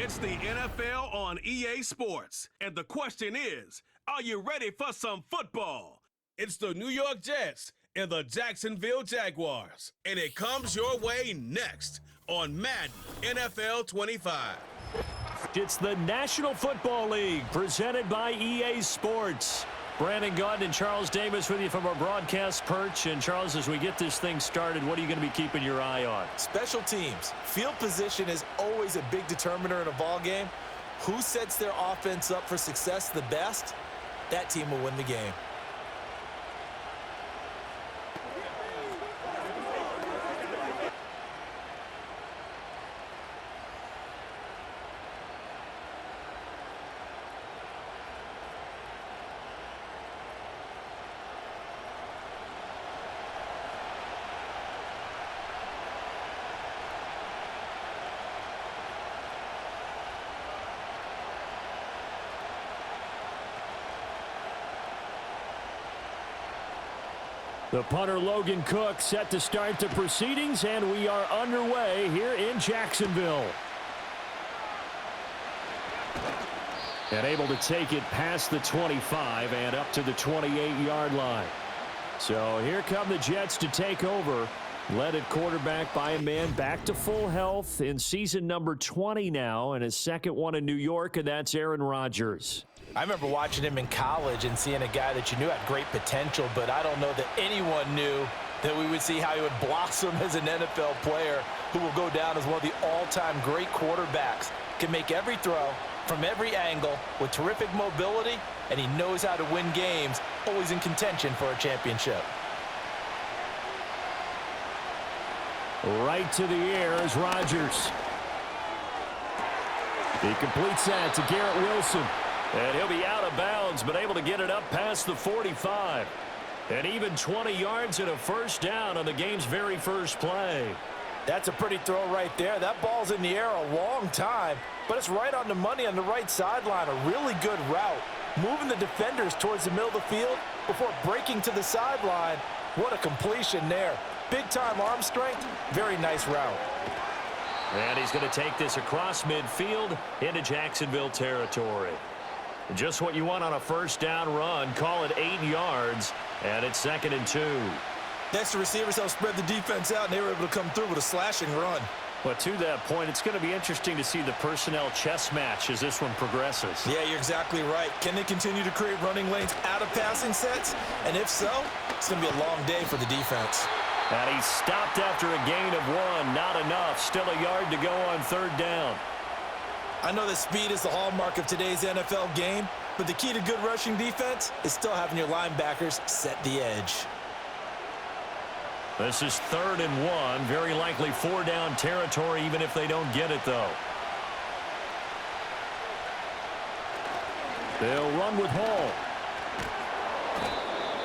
It's the NFL on EA Sports. And the question is, are you ready for some football? It's the New York Jets and the Jacksonville Jaguars. And it comes your way next on Madden NFL 25. It's the National Football League presented by EA Sports. Brandon Gaudin and Charles Davis with you from our broadcast perch. And Charles, as we get this thing started, what are you going to be keeping your eye on? Special teams. Field position is always a big determiner in a ball game. Who sets their offense up for success the best? That team will win the game. The punter Logan Cook set to start the proceedings, and we are underway here in Jacksonville. And able to take it past the 25 and up to the 28-yard line. So here come the Jets to take over. Led at quarterback by a man back to full health in season number 20 now, and his second one in New York, and that's Aaron Rodgers. I remember watching him in college and seeing a guy that you knew had great potential, but I don't know that anyone knew that we would see how he would blossom as an NFL player who will go down as one of the all-time great quarterbacks. Can make every throw from every angle with terrific mobility, and he knows how to win games, always in contention for a championship. Right to the air is Rodgers. He completes that to Garrett Wilson. And he'll be out of bounds, but able to get it up past the 45. And even 20 yards and a first down on the game's very first play. That's a pretty throw right there. That ball's in the air a long time, but it's right on the money on the right sideline. A really good route. Moving the defenders towards the middle of the field before breaking to the sideline. What a completion there. Big-time arm strength. Very nice route. And he's going to take this across midfield into Jacksonville territory. Just what you want on a first down run. Call it 8 yards, and it's 2nd and 2. Next, the receivers helped spread the defense out, and they were able to come through with a slashing run. But to that point, it's going to be interesting to see the personnel chess match as this one progresses. Yeah, you're exactly right. Can they continue to create running lanes out of passing sets? And if so, it's going to be a long day for the defense. And he stopped after a gain of 1. Not enough. Still a yard to go on 3rd down. I know that speed is the hallmark of today's NFL game, but the key to good rushing defense is still having your linebackers set the edge. This is 3rd and 1. Very likely 4-down territory, even if they don't get it, though. They'll run with Hall.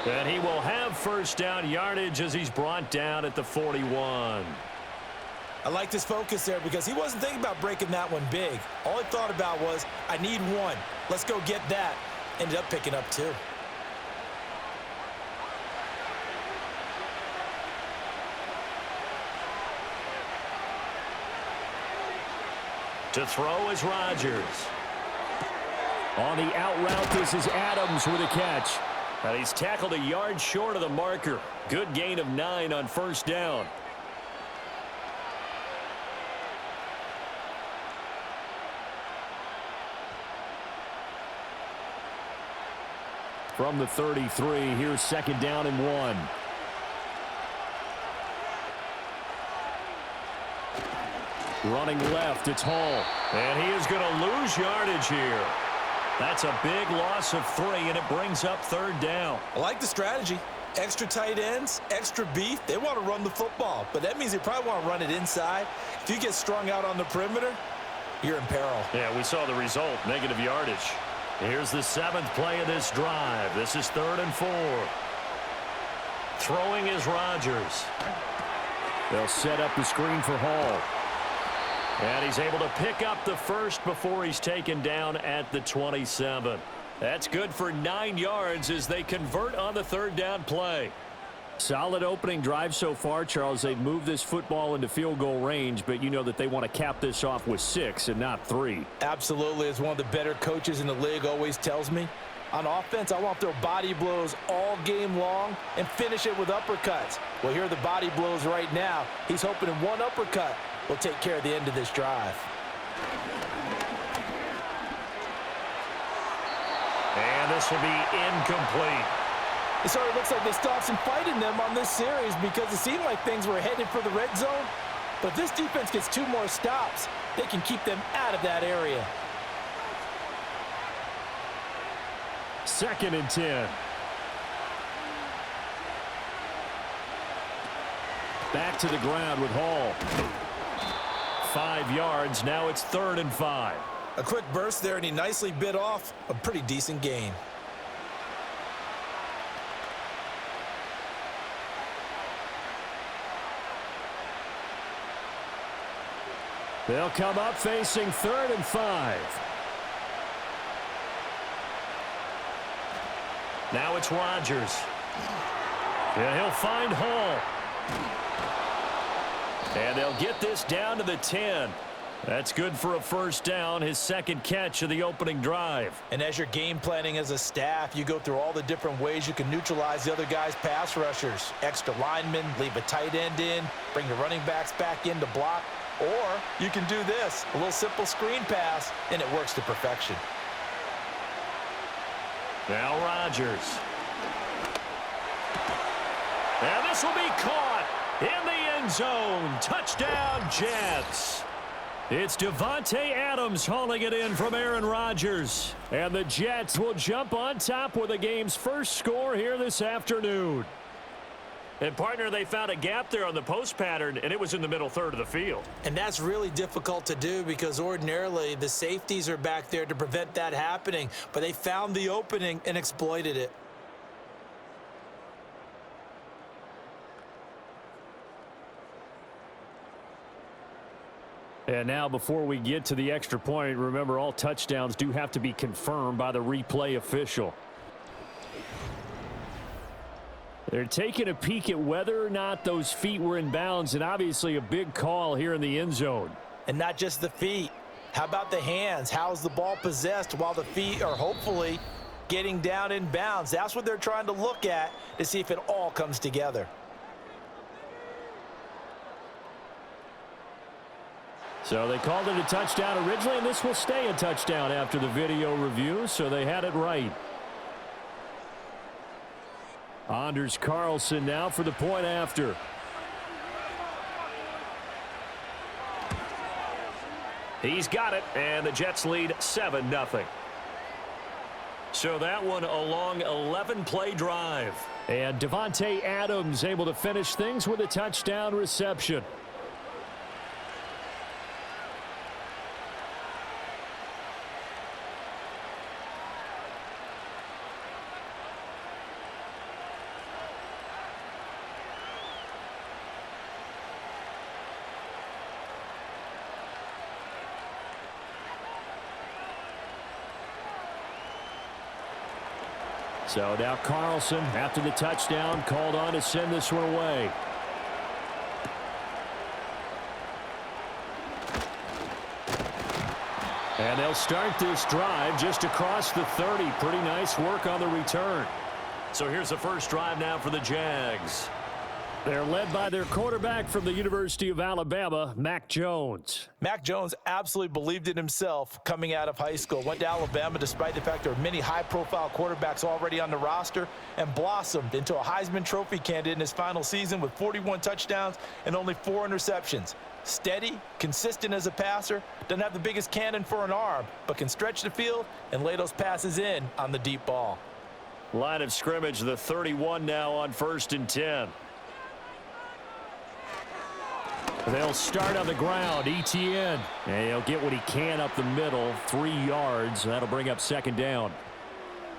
And he will have first down yardage as he's brought down at the 41. I like this focus there because he wasn't thinking about breaking that one big. All he thought about was, I need 1. Let's go get that. Ended up picking up 2. To throw is Rodgers. On the out route, this is Adams with a catch. And he's tackled a yard short of the marker. Good gain of 9 on first down. From the 33, here's 2nd down and 1. Running left, it's Hall. And he is going to lose yardage here. That's a big loss of 3, and it brings up 3rd down. I like the strategy. Extra tight ends, extra beef. They want to run the football, but that means they probably want to run it inside. If you get strung out on the perimeter, you're in peril. Yeah, we saw the result, negative yardage. Here's the 7th play of this drive. This is 3rd and 4. Throwing is Rodgers. They'll set up the screen for Hall. And he's able to pick up the first before he's taken down at the 27. That's good for 9 yards as they convert on the 3rd down play. Solid opening drive so far, Charles. They've moved this football into field goal range, but you know that they want to cap this off with 6 and not 3. Absolutely. As one of the better coaches in the league always tells me, on offense, I want to throw body blows all game long and finish it with uppercuts. Well, here are the body blows right now. He's hoping in one uppercut will take care of the end of this drive. And this will be incomplete. It sort of looks like they still have some fight in them on this series because it seemed like things were headed for the red zone. But if this defense gets 2 more stops, they can keep them out of that area. 2nd and 10. Back to the ground with Hall. 5 yards. Now it's 3rd and 5. A quick burst there, and he nicely bit off a pretty decent gain. They'll come up facing 3rd and 5. Now it's Rodgers. Yeah, he'll find Hall. And they'll get this down to the 10. That's good for a 1st down, his 2nd catch of the opening drive. And as you're game planning as a staff, you go through all the different ways you can neutralize the other guy's pass rushers. Extra linemen, leave a tight end in, bring the running backs back in to block. Or you can do this, a little simple screen pass, and it works to perfection. Now Rodgers. And this will be caught in the end zone. Touchdown, Jets. It's Davante Adams hauling it in from Aaron Rodgers. And the Jets will jump on top with the game's first score here this afternoon. And, partner, they found a gap there on the post pattern, and it was in the middle 3rd of the field. And that's really difficult to do because ordinarily the safeties are back there to prevent that happening. But they found the opening and exploited it. And now before we get to the extra point, remember all touchdowns do have to be confirmed by the replay official. They're taking a peek at whether or not those feet were in bounds, and obviously a big call here in the end zone. And not just the feet. How about the hands? How's the ball possessed while the feet are hopefully getting down in bounds? That's what they're trying to look at to see if it all comes together. So they called it a touchdown originally, and this will stay a touchdown after the video review, so they had it right. Anders Carlson now for the point after. He's got it, and the Jets lead 7-0. So that one a long 11-play drive. And Davante Adams able to finish things with a touchdown reception. So now Carlson, after the touchdown, called on to send this one away. And they'll start this drive just across the 30. Pretty nice work on the return. So here's the first drive now for the Jags. They're led by their quarterback from the University of Alabama, Mac Jones. Mac Jones absolutely believed in himself coming out of high school. Went to Alabama despite the fact there were many high-profile quarterbacks already on the roster and blossomed into a Heisman Trophy candidate in his final season with 41 touchdowns and only 4 interceptions. Steady, consistent as a passer, doesn't have the biggest cannon for an arm, but can stretch the field and lay those passes in on the deep ball. Line of scrimmage, the 31 now on 1st and 10. They'll start on the ground. ETN. And he'll get what he can up the middle. 3 yards. That'll bring up 2nd down.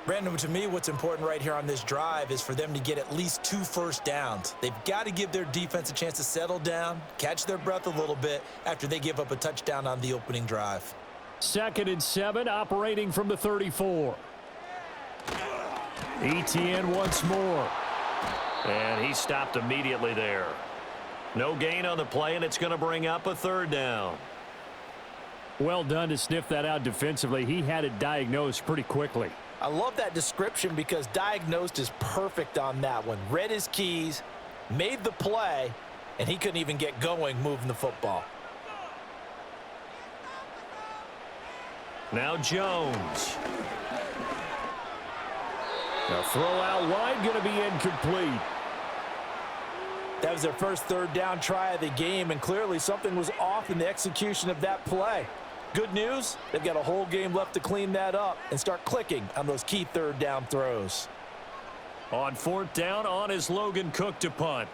Brandon, to me, what's important right here on this drive is for them to get at least 2 first downs. They've got to give their defense a chance to settle down, catch their breath a little bit after they give up a touchdown on the opening drive. 2nd and 7, operating from the 34. ETN once more. And he stopped immediately there. No gain on the play, and it's going to bring up a third down. Well done to sniff that out defensively. He had it diagnosed pretty quickly. I love that description because diagnosed is perfect on that one. Read his keys, made the play, and he couldn't even get going moving the football. Now Jones. The throw out wide, going to be incomplete. That was their first third down try of the game, and clearly something was off in the execution of that play. Good news, they've got a whole game left to clean that up and start clicking on those key third down throws. On fourth down, on is Logan Cook to punt.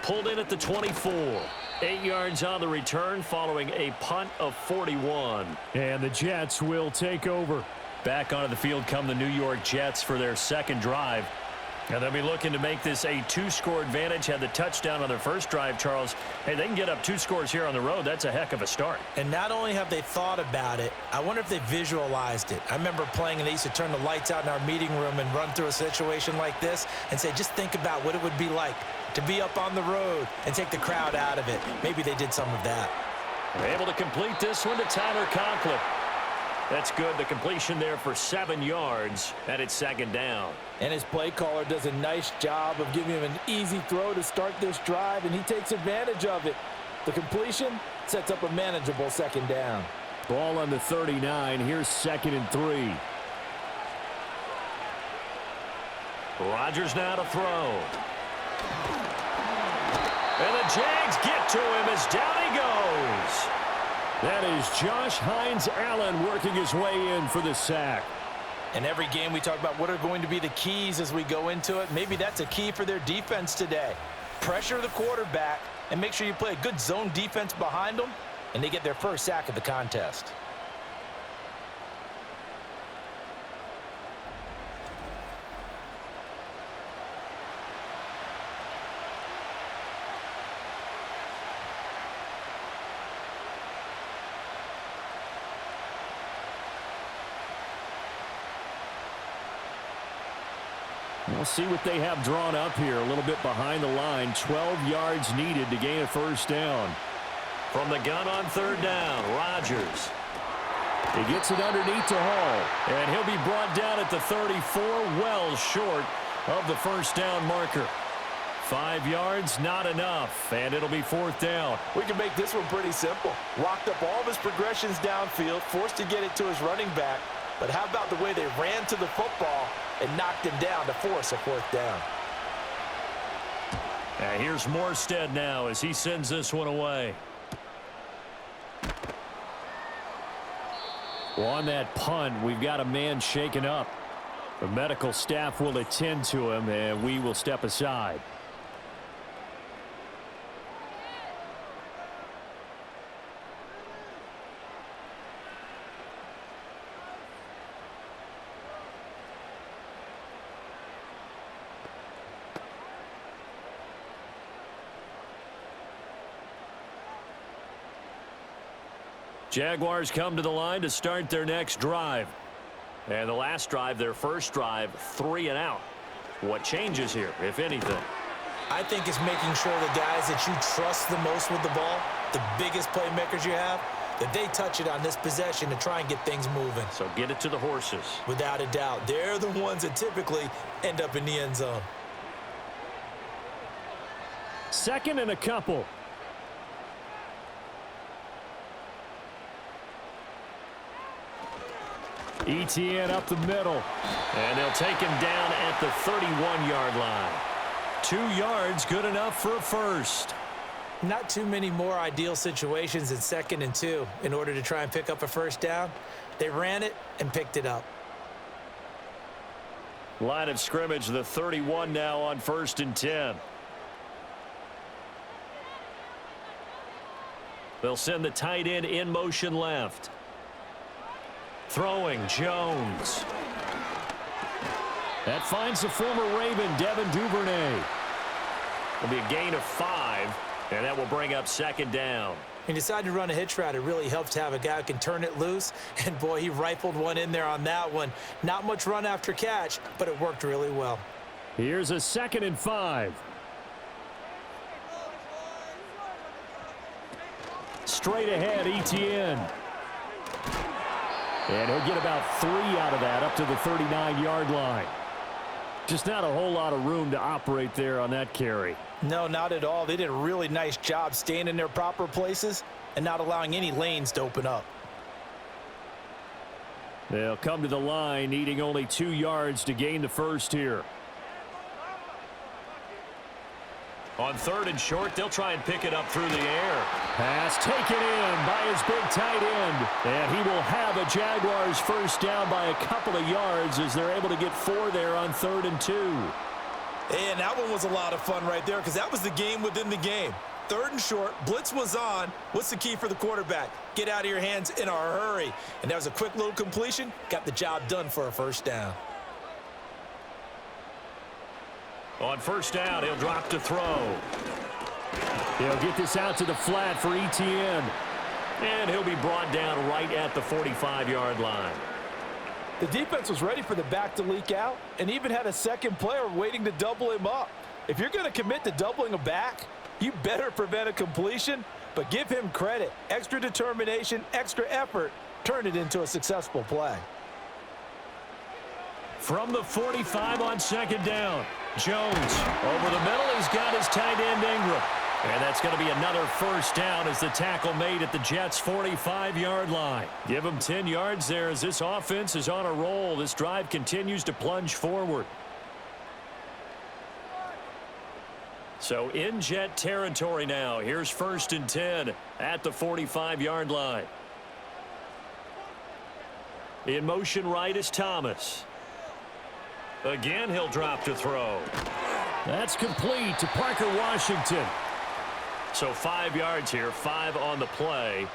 Pulled in at the 24. 8 yards on the return following a punt of 41. And the Jets will take over. Back onto the field come the New York Jets for their second drive. And they'll be looking to make this a 2-score advantage. Had the touchdown on their first drive, Charles. Hey, they can get up 2 scores here on the road. That's a heck of a start. And not only have they thought about it, I wonder if they visualized it. I remember playing and they used to turn the lights out in our meeting room and run through a situation like this and say, just think about what it would be like to be up on the road and take the crowd out of it. Maybe they did some of that. They're able to complete this one to Tyler Conklin. That's good. The completion there for 7 yards, and it's second down. And his play caller does a nice job of giving him an easy throw to start this drive, and he takes advantage of it. The completion sets up a manageable second down. Ball on the 39. Here's 2nd and 3. Rodgers now to throw. And the Jags get to him as down he goes. That is Josh Hines-Allen working his way in for the sack. In every game we talk about what are going to be the keys as we go into it. Maybe that's a key for their defense today. Pressure the quarterback and make sure you play a good zone defense behind them, and they get their first sack of the contest. We'll see what they have drawn up here. A little bit behind the line. 12 yards needed to gain a first down. From the gun on third down, Rodgers. He gets it underneath to Hall. And he'll be brought down at the 34, well short of the first down marker. 5 yards, not enough, and it'll be fourth down. We can make this one pretty simple. Locked up all of his progressions downfield, forced to get it to his running back. But how about the way they ran to the football and knocked him down to force a fourth down? And here's Morstead now as he sends this one away. Well, on that punt, we've got a man shaken up. The medical staff will attend to him, and we will step aside. Jaguars come to the line to start their next drive. And the last drive, their first drive, 3 and out. What changes here, if anything? I think it's making sure the guys that you trust the most with the ball, the biggest playmakers you have, that they touch it on this possession to try and get things moving. So get it to the horses. Without a doubt. They're the ones that typically end up in the end zone. 2nd and a couple. ETN up the middle. And they'll take him down at the 31-yard line. 2 yards, good enough for a first. Not too many more ideal situations in 2nd and 2 in order to try and pick up a first down. They ran it and picked it up. Line of scrimmage, the 31 now on 1st and 10. They'll send the tight end in motion left. Throwing, Jones. That finds the former Raven, Devin Duvernay. It'll be a gain of 5, and that will bring up second down. He decided to run a hitch route. It really helps to have a guy who can turn it loose. And, boy, he rifled one in there on that one. Not much run after catch, but it worked really well. Here's a 2nd and 5. Straight ahead, ETN. And he'll get about 3 out of that up to the 39-yard line. Just not a whole lot of room to operate there on that carry. No, not at all. They did a really nice job staying in their proper places and not allowing any lanes to open up. They'll come to the line, needing only 2 yards to gain the first here. On 3rd and short, they'll try and pick it up through the air. Pass taken in by his big tight end. And he will have a Jaguars first down by a couple of yards as they're able to get 4 there on 3rd and 2. And that one was a lot of fun right there because that was the game within the game. 3rd and short, blitz was on. What's the key for the quarterback? Get out of your hands in a hurry. And that was a quick little completion. Got the job done for a first down. On 1st down, he'll drop to throw. He'll get this out to the flat for ETN. And he'll be brought down right at the 45-yard line. The defense was ready for the back to leak out and even had a second player waiting to double him up. If you're going to commit to doubling a back, you better prevent a completion, but give him credit. Extra determination, extra effort, turn it into a successful play. From the 45 on 2nd down. Jones over the middle. He's got his tight end Ingram. And that's going to be another first down as the tackle made at the Jets' 45-yard line. Give him 10 yards there as this offense is on a roll. This drive continues to plunge forward. So in Jet territory now. Here's 1st and 10 at the 45-yard line. In motion right is Thomas. Again, he'll drop to throw. That's complete to Parker Washington. So 5 yards here, 5 on the play,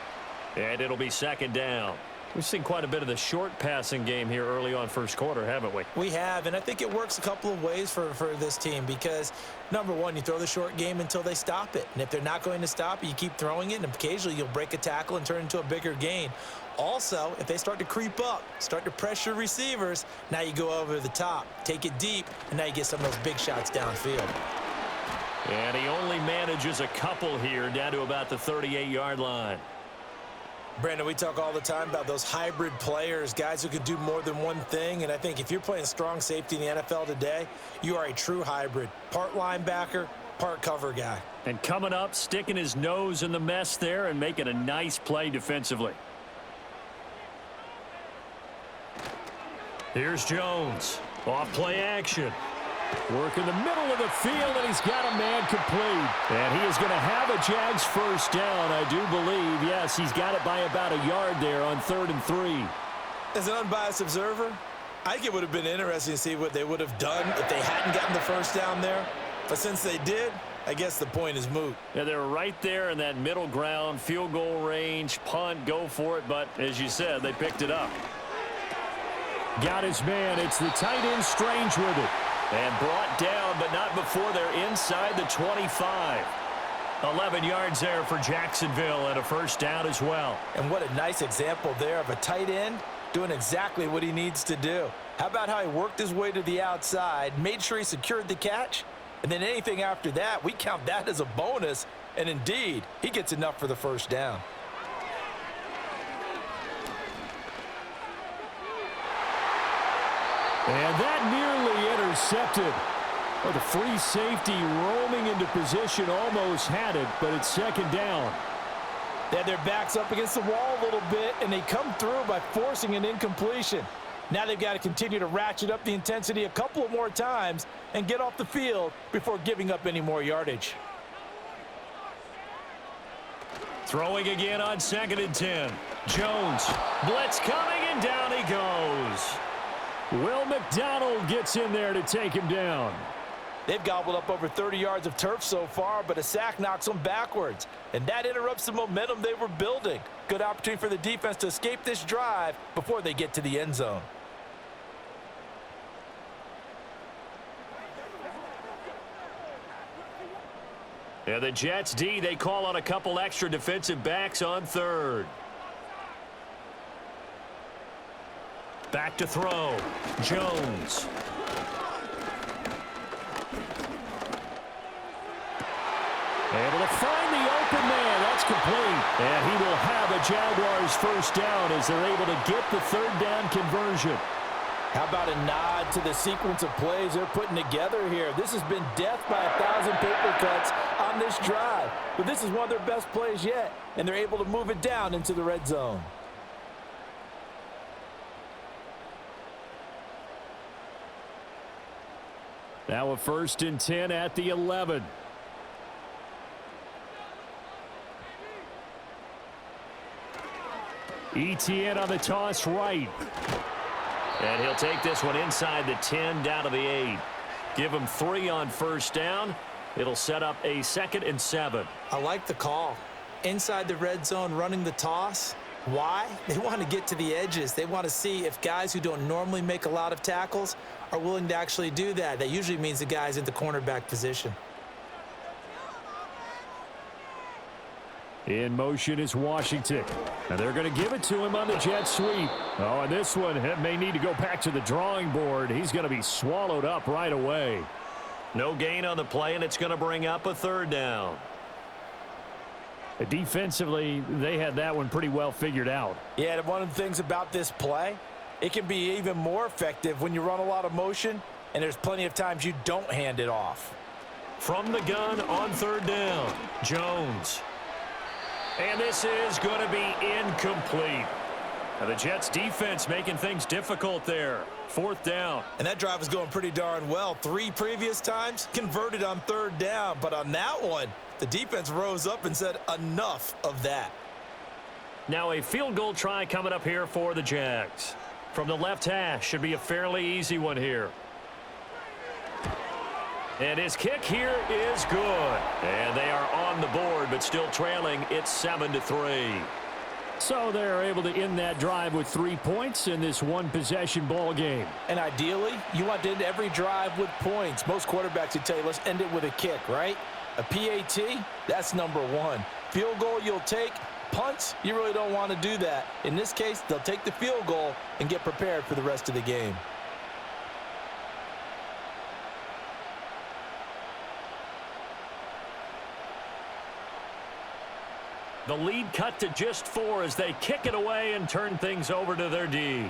and it'll be 2nd down. We've seen quite a bit of the short passing game here early on first quarter, haven't we? We have, and I think it works a couple of ways for this team because, number one, you throw the short game until they stop it. And if they're not going to stop it, you keep throwing it, and occasionally you'll break a tackle and turn it into a bigger gain. Also, if they start to creep up, start to pressure receivers, now you go over the top, take it deep, and now you get some of those big shots downfield. And he only manages a couple here down to about the 38-yard line. Brandon, we talk all the time about those hybrid players, guys who can do more than one thing, and I think if you're playing strong safety in the NFL today, you are a true hybrid. Part linebacker, part cover guy. And coming up, sticking his nose in the mess there and making a nice play defensively. Here's Jones. Off play action. Work in the middle of the field, and he's got a man complete. And he is going to have a Jags first down, I do believe. Yes, he's got it by about a yard there on 3rd and 3. As an unbiased observer, I think it would have been interesting to see what they would have done if they hadn't gotten the first down there. But since they did, I guess the point is moot. Yeah, they were right there in that middle ground, field goal range, punt, go for it. But as you said, they picked it up. Got his man. It's the tight end Strange with it. And brought down, but not before they're inside the 25. 11 yards there for Jacksonville and a first down as well. And what a nice example there of a tight end doing exactly what he needs to do. How about how he worked his way to the outside, made sure he secured the catch, and then anything after that, we count that as a bonus. And indeed, he gets enough for the first down. And that nearly intercepted. Well, the free safety roaming into position almost had it, but it's 2nd down. They had their backs up against the wall a little bit, and they come through by forcing an incompletion. Now they've got to continue to ratchet up the intensity a couple of more times and get off the field before giving up any more yardage. Throwing again on 2nd and 10. Jones. Blitz coming, and down he goes. Will McDonald gets in there to take him down. They've gobbled up over 30 yards of turf so far, but a sack knocks them backwards. And that interrupts the momentum they were building. Good opportunity for the defense to escape this drive before they get to the end zone. And the Jets D, they call on a couple extra defensive backs on third. Back to throw. Jones. Able to find the open man. That's complete. And he will have a Jaguars first down as they're able to get the third down conversion. How about a nod to the sequence of plays they're putting together here? This has been death by 1,000 paper cuts on this drive. But this is one of their best plays yet, and they're able to move it down into the red zone. Now a 1st and 10 at the 11. ETN on the toss right. And he'll take this one inside the 10 down to the 8. Give him 3 on first down. It'll set up a 2nd and 7. I like the call. Inside the red zone running the toss. Why? They want to get to the edges. They want to see if guys who don't normally make a lot of tackles are willing to actually do that. That usually means the guy's in the cornerback position. In motion is Washington. And they're going to give it to him on the jet sweep. Oh, and this one may need to go back to the drawing board. He's going to be swallowed up right away. No gain on the play, and it's going to bring up a 3rd down. Defensively, they had that one pretty well figured out. Yeah, and one of the things about this play, it can be even more effective when you run a lot of motion, and there's plenty of times you don't hand it off. From the gun on 3rd down, Jones. And this is going to be incomplete. Now the Jets defense making things difficult there. 4th down. And that drive is going pretty darn well. 3 previous times converted on 3rd down. But on that one, the defense rose up and said enough of that. Now a field goal try coming up here for the Jags. From the left hash, should be a fairly easy one here. And his kick here is good. And they are on the board, but still trailing. It's 7-3. So they're able to end that drive with 3 points in this one-possession ball game. And ideally, you want to end every drive with points. Most quarterbacks would tell you, let's end it with a kick, right? A PAT, that's number 1. Field goal you'll take. Punts, you really don't want to do that. In this case, they'll take the field goal and get prepared for the rest of the game. The lead cut to just 4 as they kick it away and turn things over to their D.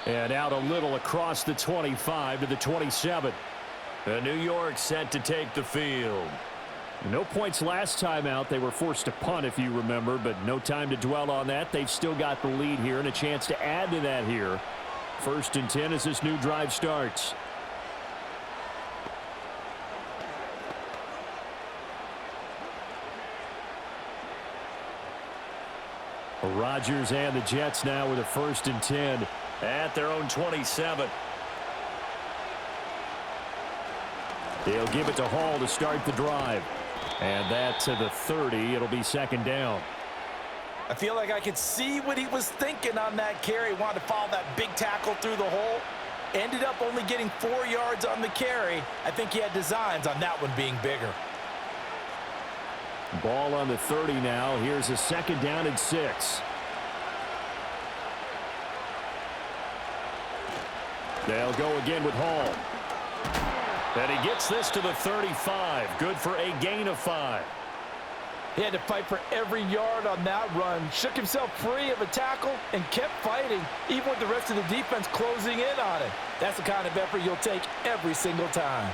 And out a little across the 25 to the 27. And New York set to take the field. No points last time out. They were forced to punt, if you remember, but no time to dwell on that. They've still got the lead here and a chance to add to that here. 1st and 10 as this new drive starts. Rodgers and the Jets now with a 1st and 10 at their own 27. They'll give it to Hall to start the drive. And that to the 30. It'll be 2nd down. I feel like I could see what he was thinking on that carry. Wanted to follow that big tackle through the hole. Ended up only getting 4 yards on the carry. I think he had designs on that one being bigger. Ball on the 30 now. Here's a 2nd down and 6. They'll go again with Hall. And he gets this to the 35. Good for a gain of 5. He had to fight for every yard on that run. Shook himself free of a tackle and kept fighting, even with the rest of the defense closing in on it. That's the kind of effort you'll take every single time.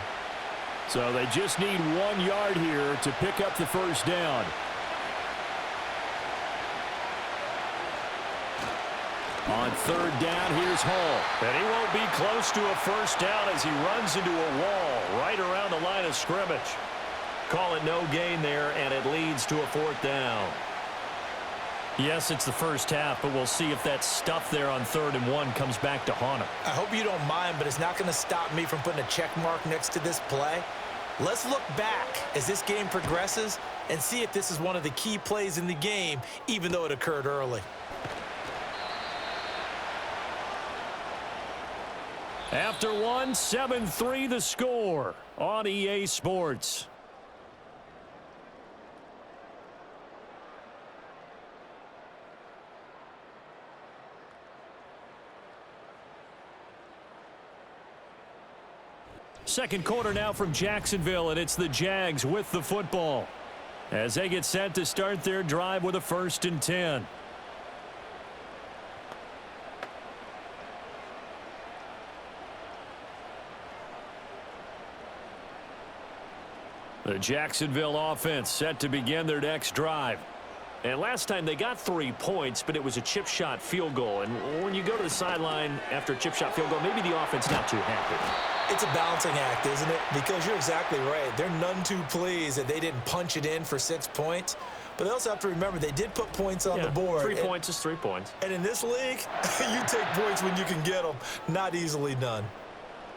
So they just need 1 yard here to pick up the 1st down. On 3rd down, here's Hall. And he won't be close to a 1st down as he runs into a wall right around the line of scrimmage. Call it no gain there, and it leads to a 4th down. Yes, it's the first half, but we'll see if that stuff there on 3rd and 1 comes back to haunt him. I hope you don't mind, but it's not going to stop me from putting a check mark next to this play. Let's look back as this game progresses and see if this is one of the key plays in the game, even though it occurred early. After one, 7-3 the score on EA Sports. Second quarter now from Jacksonville, and it's the Jags with the football as they get set to start their drive with a 1st and 10. The Jacksonville offense set to begin their next drive. And last time they got 3 points, but it was a chip shot field goal. And when you go to the sideline after a chip shot field goal, maybe the offense not too happy. It's a balancing act, isn't it? Because you're exactly right. They're none too pleased that they didn't punch it in for 6 points. But they also have to remember they did put points on the board. 3 points is 3 points. And in this league, you take points when you can get them. Not easily done.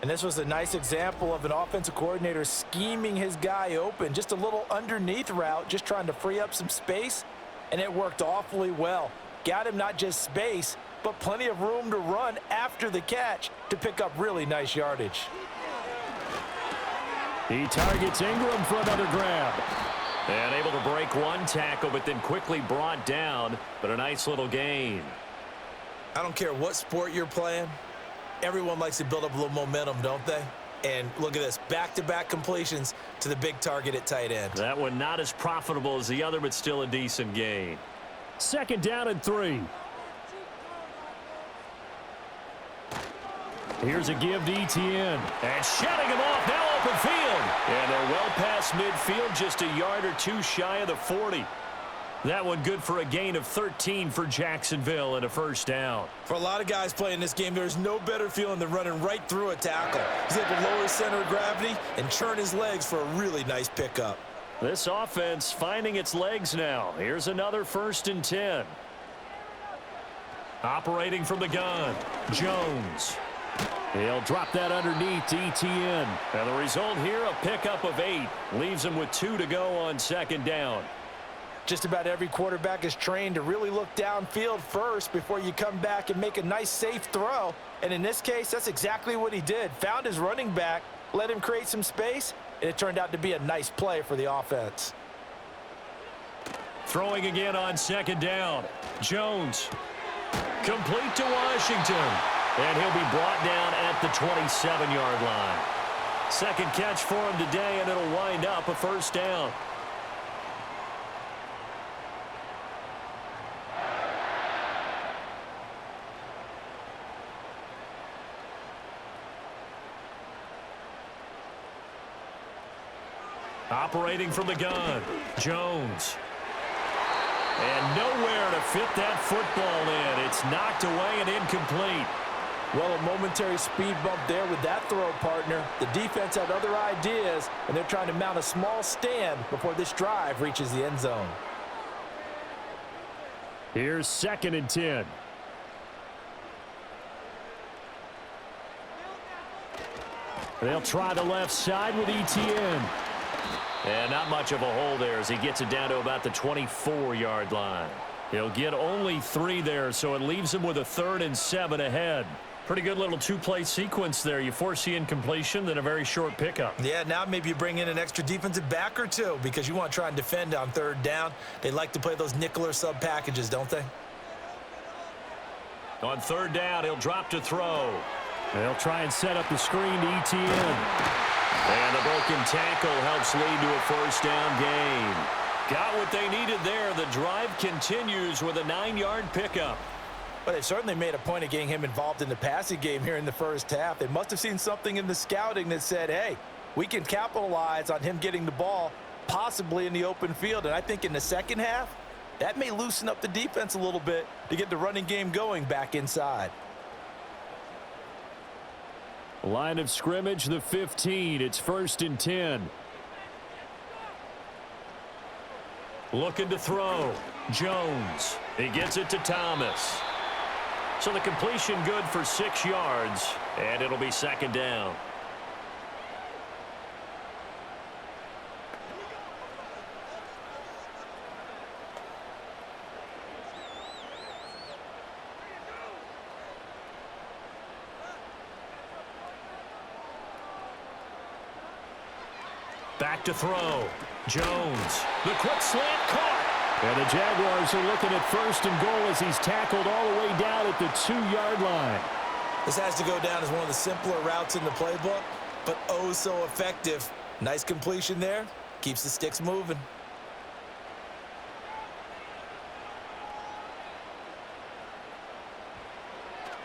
And this was a nice example of an offensive coordinator scheming his guy open. Just a little underneath route, just trying to free up some space. And it worked awfully well. Got him not just space, but plenty of room to run after the catch to pick up really nice yardage. He targets Ingram for another grab. And able to break one tackle, but then quickly brought down. But a nice little gain. I don't care what sport you're playing. Everyone likes to build up a little momentum, don't they? And look at this, back-to-back completions to the big target at tight end. That one not as profitable as the other, but still a decent gain. 2nd down and 3. Here's a give to ETN. And shutting him off, now open field. And they're well past midfield, just a yard or two shy of the 40. That one good for a gain of 13 for Jacksonville and a 1st down. For a lot of guys playing this game, there's no better feeling than running right through a tackle. He's able to lower his center of gravity and churn his legs for a really nice pickup. This offense finding its legs now. Here's another 1st and 10. Operating from the gun, Jones. He'll drop that underneath to ETN. And the result here, a pickup of 8. Leaves him with 2 to go on 2nd down. Just about every quarterback is trained to really look downfield first before you come back and make a nice, safe throw. And in this case, that's exactly what he did. Found his running back, let him create some space, and it turned out to be a nice play for the offense. Throwing again on 2nd down. Jones. Complete to Washington. And he'll be brought down at the 27-yard line. 2nd catch for him today, and it'll wind up a 1st down. Operating from the gun, Jones. And nowhere to fit that football in. It's knocked away and incomplete. Well, a momentary speed bump there with that throw, partner. The defense had other ideas, and they're trying to mount a small stand before this drive reaches the end zone. Here's 2nd and 10. They'll try the left side with ETN. And not much of a hole there as he gets it down to about the 24-yard line. He'll get only 3 there, so it leaves him with a 3rd and 7 ahead. Pretty good little 2-play sequence there. You force the incompletion, then a very short pickup. Yeah, now maybe you bring in an extra defensive back or 2 because you want to try and defend on 3rd down. They like to play those nickel or sub packages, don't they? On 3rd down, he'll drop to throw. They'll try and set up the screen to ETN. And the broken tackle helps lead to a 1st down gain. Got what they needed there. The drive continues with a 9-yard pickup. But they've certainly made a point of getting him involved in the passing game here in the 1st half. They must have seen something in the scouting that said, hey, we can capitalize on him getting the ball possibly in the open field. And I think in the 2nd half, that may loosen up the defense a little bit to get the running game going back inside. Line of scrimmage, the 15. It's 1st and 10. Looking to throw. Jones. He gets it to Thomas. So the completion good for 6 yards, and it'll be 2nd down. Back to throw. Jones. The quick slant caught. And the Jaguars are looking at first and goal as he's tackled all the way down at the 2-yard line. This has to go down as one of the simpler routes in the playbook, but oh so effective. Nice completion there. Keeps the sticks moving.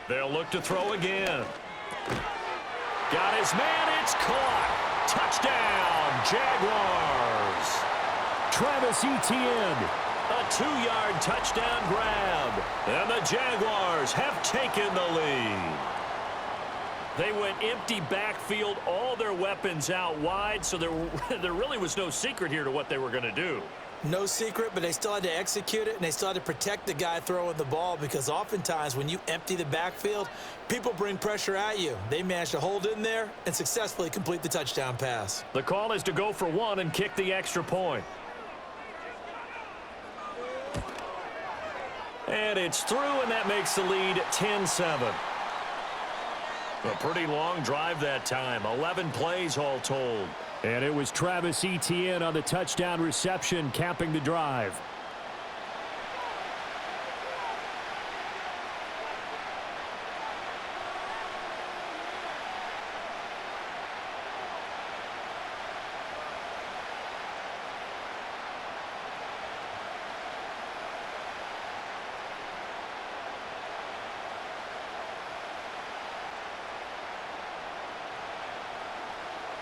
They'll look to throw again. Got his man. It's caught. Touchdown, Jaguars. Travis Etienne. A 2-yard touchdown grab. And the Jaguars have taken the lead. They went empty backfield, all their weapons out wide, so there really was no secret here to what they were going to do. No secret, but they still had to execute it, and they still had to protect the guy throwing the ball, because oftentimes when you empty the backfield, people bring pressure at you. They managed to hold in there and successfully complete the touchdown pass. The call is to go for one and kick the extra point. And it's through, and that makes the lead 10-7. A pretty long drive that time. 11 plays all told. And it was Travis Etienne on the touchdown reception, capping the drive.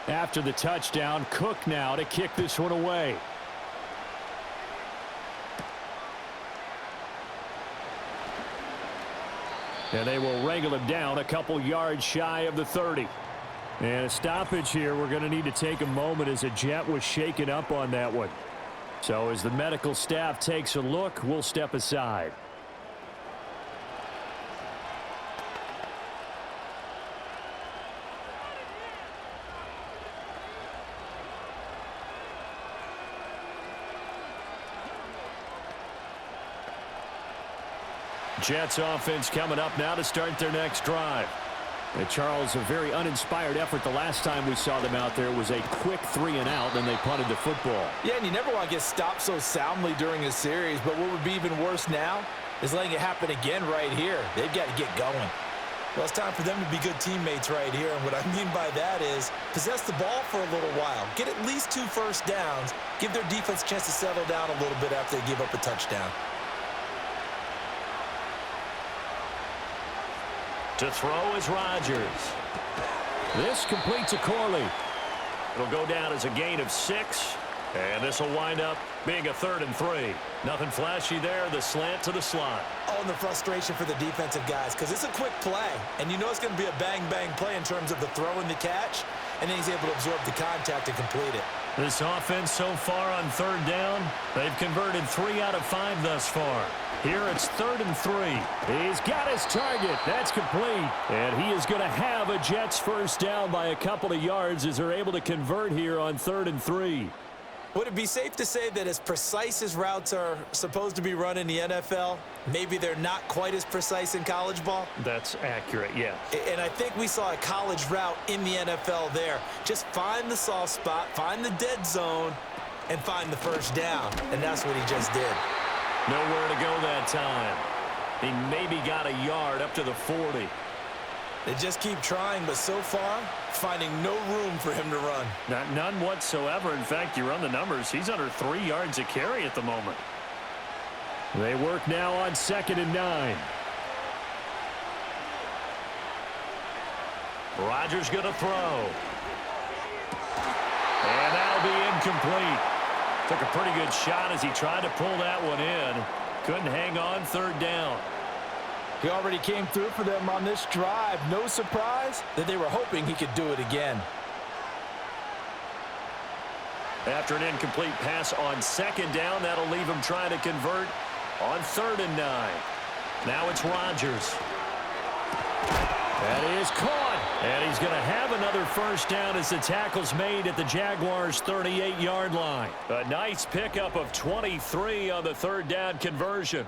After the touchdown, Cook now to kick this one away. And they will wrangle him down a couple yards shy of the 30. And a stoppage here. We're going to need to take a moment as a Jet was shaken up on that one. So as the medical staff takes a look, we'll step aside. Jets offense coming up now to start their next drive. And Charles, a very uninspired effort the last time we saw them out there. It was a quick 3-and-out, then they punted the football. Yeah, and you never want to get stopped so soundly during a series, but what would be even worse now is letting it happen again right here. They've got to get going. Well, it's time for them to be good teammates right here, and what I mean by that is possess the ball for a little while. Get at least 2 first downs. Give their defense a chance to settle down a little bit after they give up a touchdown. To throw is Rodgers. This completes a Corley. It'll go down as a gain of 6. And this will wind up being a 3rd and 3. Nothing flashy there. The slant to the slot. Oh, and the frustration for the defensive guys, because it's a quick play. And you know it's going to be a bang-bang play in terms of the throw and the catch. And then he's able to absorb the contact and complete it. This offense so far on 3rd down, they've converted 3 out of 5 thus far. Here it's 3rd and 3. He's got his target. That's complete. And he is going to have a Jets first down by a couple of yards as they're able to convert here on 3rd and 3. Would it be safe to say that as precise as routes are supposed to be run in the NFL, maybe they're not quite as precise in college ball? That's accurate, yeah. And I think we saw a college route in the NFL there. Just find the soft spot, find the dead zone, and find the first down. And that's what he just did. Nowhere to go that time. He maybe got a yard up to the 40. They just keep trying, but so far, finding no room for him to run. None whatsoever. In fact, you run the numbers, he's under 3 yards a carry at the moment. They work now on 2nd and 9. Rodgers going to throw. And that'll be incomplete. Took a pretty good shot as he tried to pull that one in. Couldn't hang on 3rd down. He already came through for them on this drive. No surprise that they were hoping he could do it again. After an incomplete pass on 2nd down, that'll leave him trying to convert on 3rd and 9. Now it's Rodgers. That is caught. And he's going to have another first down as the tackle's made at the Jaguars' 38-yard line. A nice pickup of 23 on the 3rd down conversion.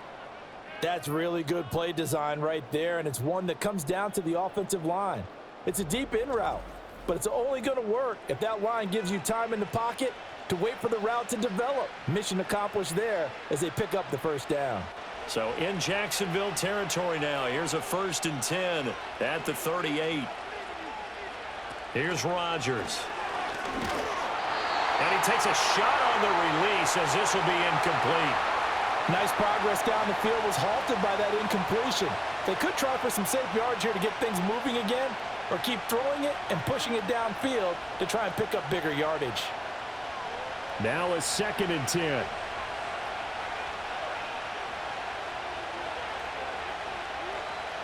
That's really good play design right there, and it's one that comes down to the offensive line. It's a deep in route. but it's only going to work if that line gives you time in the pocket to wait for the route to develop. Mission accomplished there as they pick up the first down. So in Jacksonville territory now. Here's a 1st and 10 at the 38. Here's Rodgers. And he takes a shot on the release as this will be incomplete. Nice progress down the field was halted by that incompletion. They could try for some safe yards here to get things moving again, or keep throwing it and pushing it downfield to try and pick up bigger yardage. Now a 2nd and 10.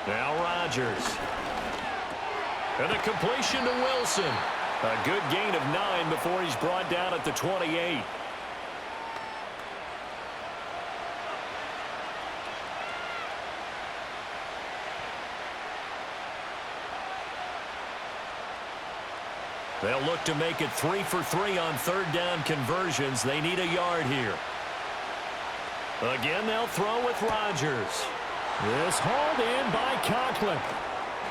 Now Rodgers. And a completion to Wilson. A good gain of 9 before he's brought down at the 28. They'll look to make it 3 for 3 on 3rd down conversions. They need a yard here. Again, they'll throw with Rodgers. This hauled in by Conklin.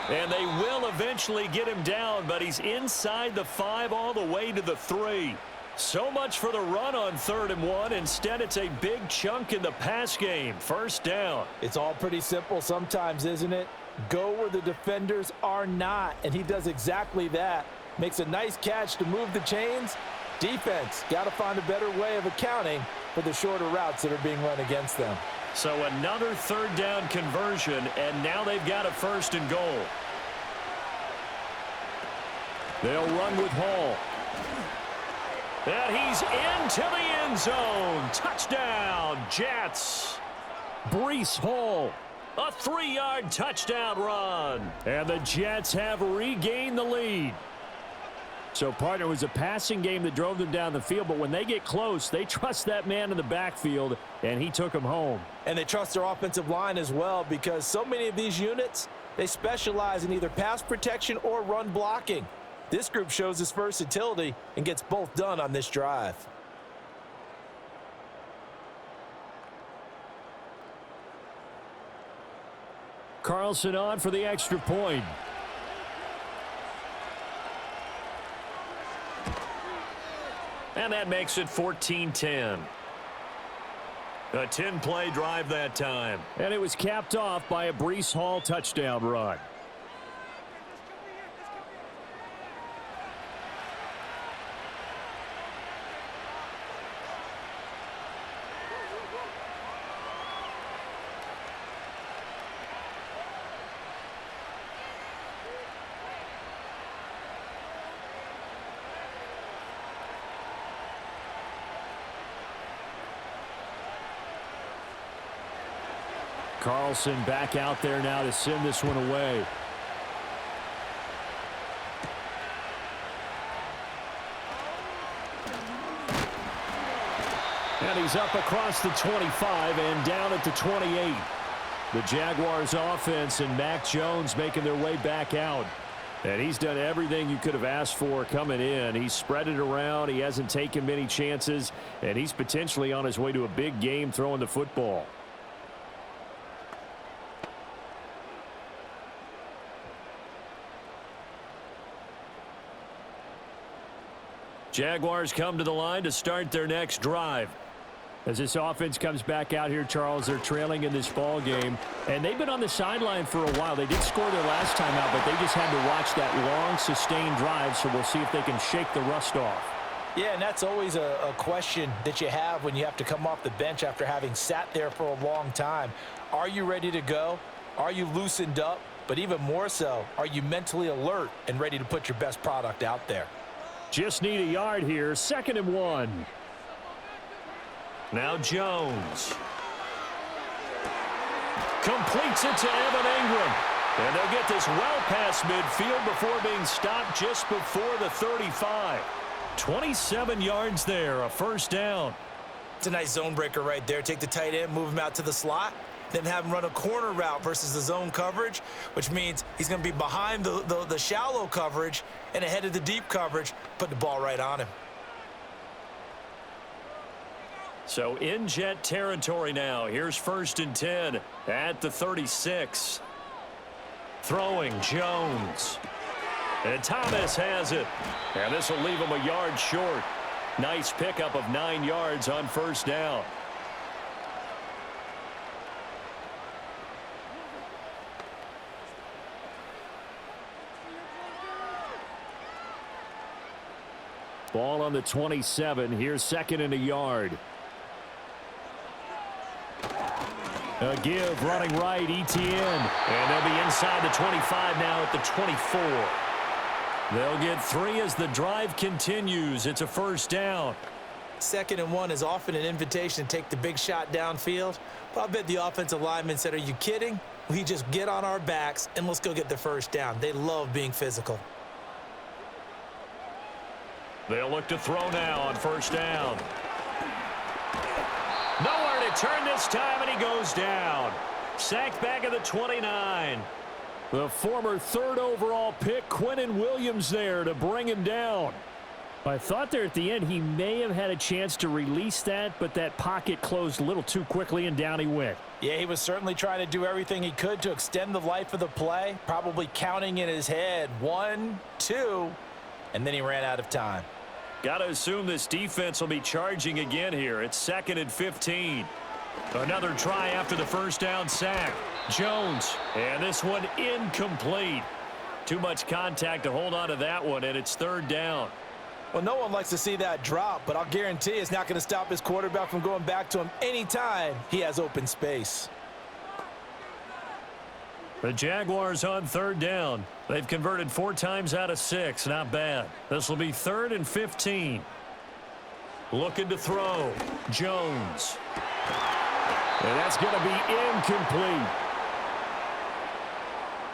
And they will eventually get him down, but he's inside the 5 all the way to the 3. So much for the run on 3rd and 1. Instead, it's a big chunk in the pass game. 1st down. It's all pretty simple sometimes, isn't it? Go where the defenders are not, and he does exactly that. Makes a nice catch to move the chains. Defense got to find a better way of accounting for the shorter routes that are being run against them. So another 3rd down conversion, and now they've got a 1st and goal. They'll run with Hall. And he's into the end zone. Touchdown, Jets. Breece Hall. A 3-yard touchdown run. And the Jets have regained the lead. So, partner, it was a passing game that drove them down the field, but when they get close, they trust that man in the backfield, and he took them home. And they trust their offensive line as well, because so many of these units, they specialize in either pass protection or run blocking. This group shows its versatility and gets both done on this drive. Carlson on for the extra point. And that makes it 14-10. A 10-play drive that time. And it was capped off by a Breece Hall touchdown run. Carlson back out there now to send this one away. And he's up across the 25 and down at the 28. The Jaguars offense and Mac Jones making their way back out. And he's done everything you could have asked for coming in. He's spread it around. He hasn't taken many chances. And he's potentially on his way to a big game throwing the football. Jaguars come to the line to start their next drive. As this offense comes back out here, Charles, they're trailing in this ball game, and they've been on the sideline for a while. They did score their last time out, but they just had to watch that long, sustained drive, so we'll see if they can shake the rust off. Yeah, and that's always a question that you have when you have to come off the bench after having sat there for a long time. Are you ready to go? Are you loosened up? But even more so, are you mentally alert and ready to put your best product out there? Just need a yard here. 2nd and 1. Now Jones. Completes it to Evan Ingram. And they'll get this well past midfield before being stopped just before the 35. 27 yards there, a 1st down. It's a nice zone breaker right there. Take the tight end, move him out to the slot, then have him run a corner route versus the zone coverage, which means he's going to be behind the shallow coverage and ahead of the deep coverage, put the ball right on him. So in Jet territory now. Here's 1st and 10 at the 36. Throwing Jones. And Thomas has it. And this will leave him a yard short. Nice pickup of 9 yards on first down. Ball on the 27. Here's second and a yard. A give, running right, ETN. And they'll be inside the 25 now at the 24. They'll get 3 as the drive continues. It's a first down. 2nd and 1 is often an invitation to take the big shot downfield. But I bet the offensive lineman said, are you kidding? We just get on our backs and let's go get the first down. They love being physical. They'll look to throw now on first down. Nowhere to turn this time, and he goes down. Sacked back at the 29. The former 3rd overall pick, Quinnen Williams, there to bring him down. I thought there at the end he may have had a chance to release that, but that pocket closed a little too quickly, and down he went. Yeah, he was certainly trying to do everything he could to extend the life of the play, probably counting in his head 1, 2, and then he ran out of time. Got to assume this defense will be charging again here. It's 2nd and 15. Another try after the first down sack. Jones, and this one incomplete. Too much contact to hold on to that one, and it's 3rd down. Well, no one likes to see that drop, but I'll guarantee it's not going to stop his quarterback from going back to him anytime he has open space. The Jaguars on 3rd down. They've converted 4 times out of 6. Not bad. This will be 3rd and 15. Looking to throw. Jones. And that's going to be incomplete.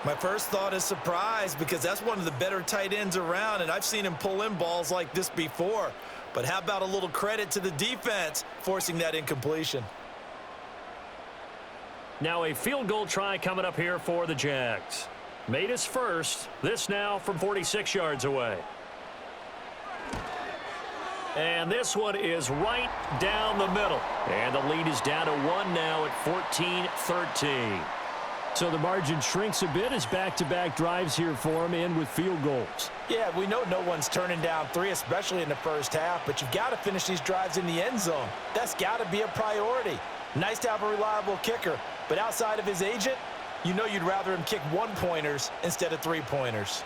My first thought is surprise because that's one of the better tight ends around, and I've seen him pull in balls like this before. But how about a little credit to the defense forcing that incompletion? Now a field goal try coming up here for the Jags. Made his first. This now from 46 yards away. And this one is right down the middle. And the lead is down to 1 now at 14-13. So the margin shrinks a bit as back-to-back drives here for him, and with field goals. Yeah, we know no one's turning down 3, especially in the first half, but you've got to finish these drives in the end zone. That's got to be a priority. Nice to have a reliable kicker, but outside of his agent, you know you'd rather him kick 1-pointers instead of 3-pointers.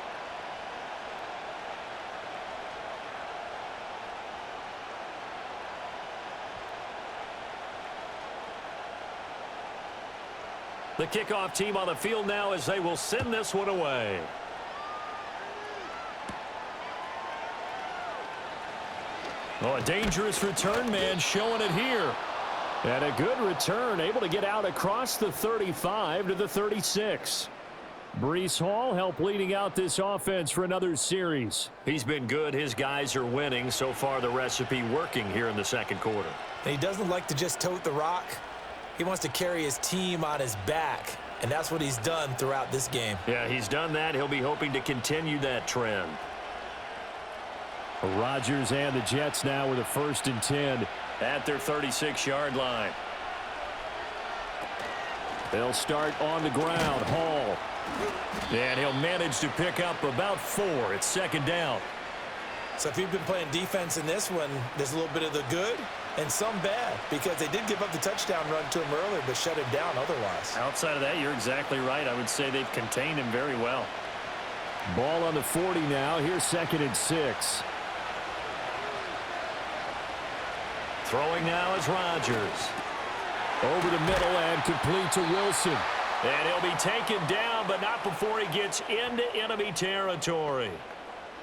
The kickoff team on the field now as they will send this one away. Oh, a dangerous return man showing it here. And a good return, able to get out across the 35 to the 36. Breece Hall helped leading out this offense for another series. He's been good. His guys are winning. So far, the recipe working here in the second quarter. He doesn't like to just tote the rock. He wants to carry his team on his back, and that's what he's done throughout this game. Yeah, he's done that. He'll be hoping to continue that trend. Rodgers and the Jets now with a 1st and 10 at their 36-yard line. They'll start on the ground. Hall. And he'll manage to pick up about 4. It's 2nd down. So if you've been playing defense in this one, there's a little bit of the good and some bad, because they did give up the touchdown run to him earlier, but shut him down otherwise. Outside of that, you're exactly right. I would say they've contained him very well. Ball on the 40 now. Here's 2nd and 6. Throwing now is Rodgers. Over the middle and complete to Wilson. And he'll be taken down, but not before he gets into enemy territory.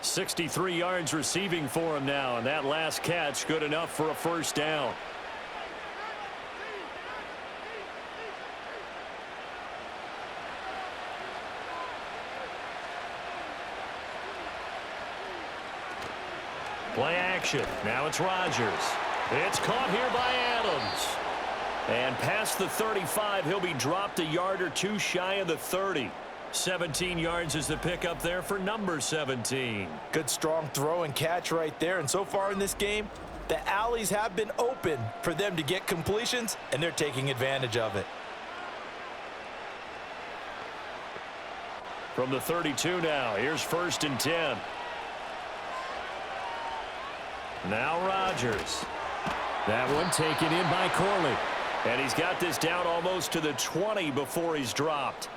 63 yards receiving for him now, and that last catch good enough for a first down. Play action. Now it's Rodgers. It's caught here by Adams. And past the 35, he'll be dropped a yard or 2 shy of the 30. 17 yards is the pickup there for number 17. Good strong throw and catch right there. And so far in this game, the alleys have been open for them to get completions, and they're taking advantage of it. From the 32 now, here's 1st and 10. Now Rodgers. That one taken in by Corley. And he's got this down almost to the 20 before he's dropped.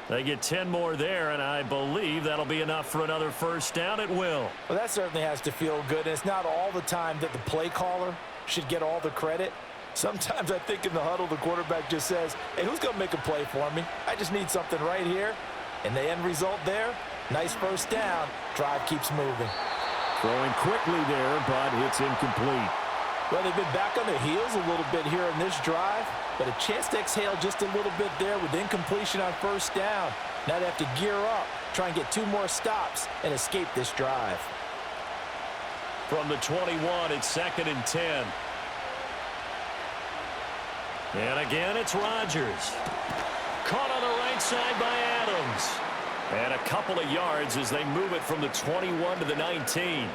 They get 10 more there, and I believe that'll be enough for another 1st down. It will. Well, that certainly has to feel good. And it's not all the time that the play caller should get all the credit. Sometimes I think in the huddle, the quarterback just says, hey, who's going to make a play for me? I just need something right here. And the end result there, nice 1st down. Drive keeps moving. Throwing quickly there, but it's incomplete. Well, they've been back on their heels a little bit here in this drive, but a chance to exhale just a little bit there with incompletion on 1st down. Now they have to gear up, try and get 2 more stops and escape this drive. From the 21, it's 2nd and 10. And again, it's Rodgers. Caught on the right side by Adams. And a couple of yards as they move it from the 21 to the 19.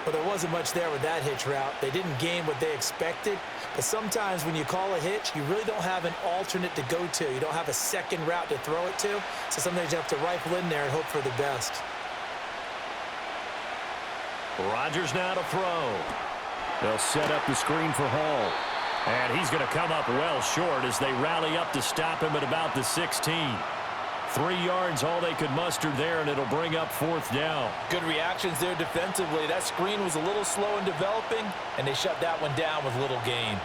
Well, there wasn't much there with that hitch route. They didn't gain what they expected. But sometimes when you call a hitch, you really don't have an alternate to go to. You don't have a second route to throw it to. So sometimes you have to rifle in there and hope for the best. Rodgers now to throw. They'll set up the screen for Hall. And he's going to come up well short as they rally up to stop him at about the 16. 3 yards all they could muster there, and it'll bring up 4th down. Good reactions there defensively. That screen was a little slow in developing, and they shut that one down with little gain.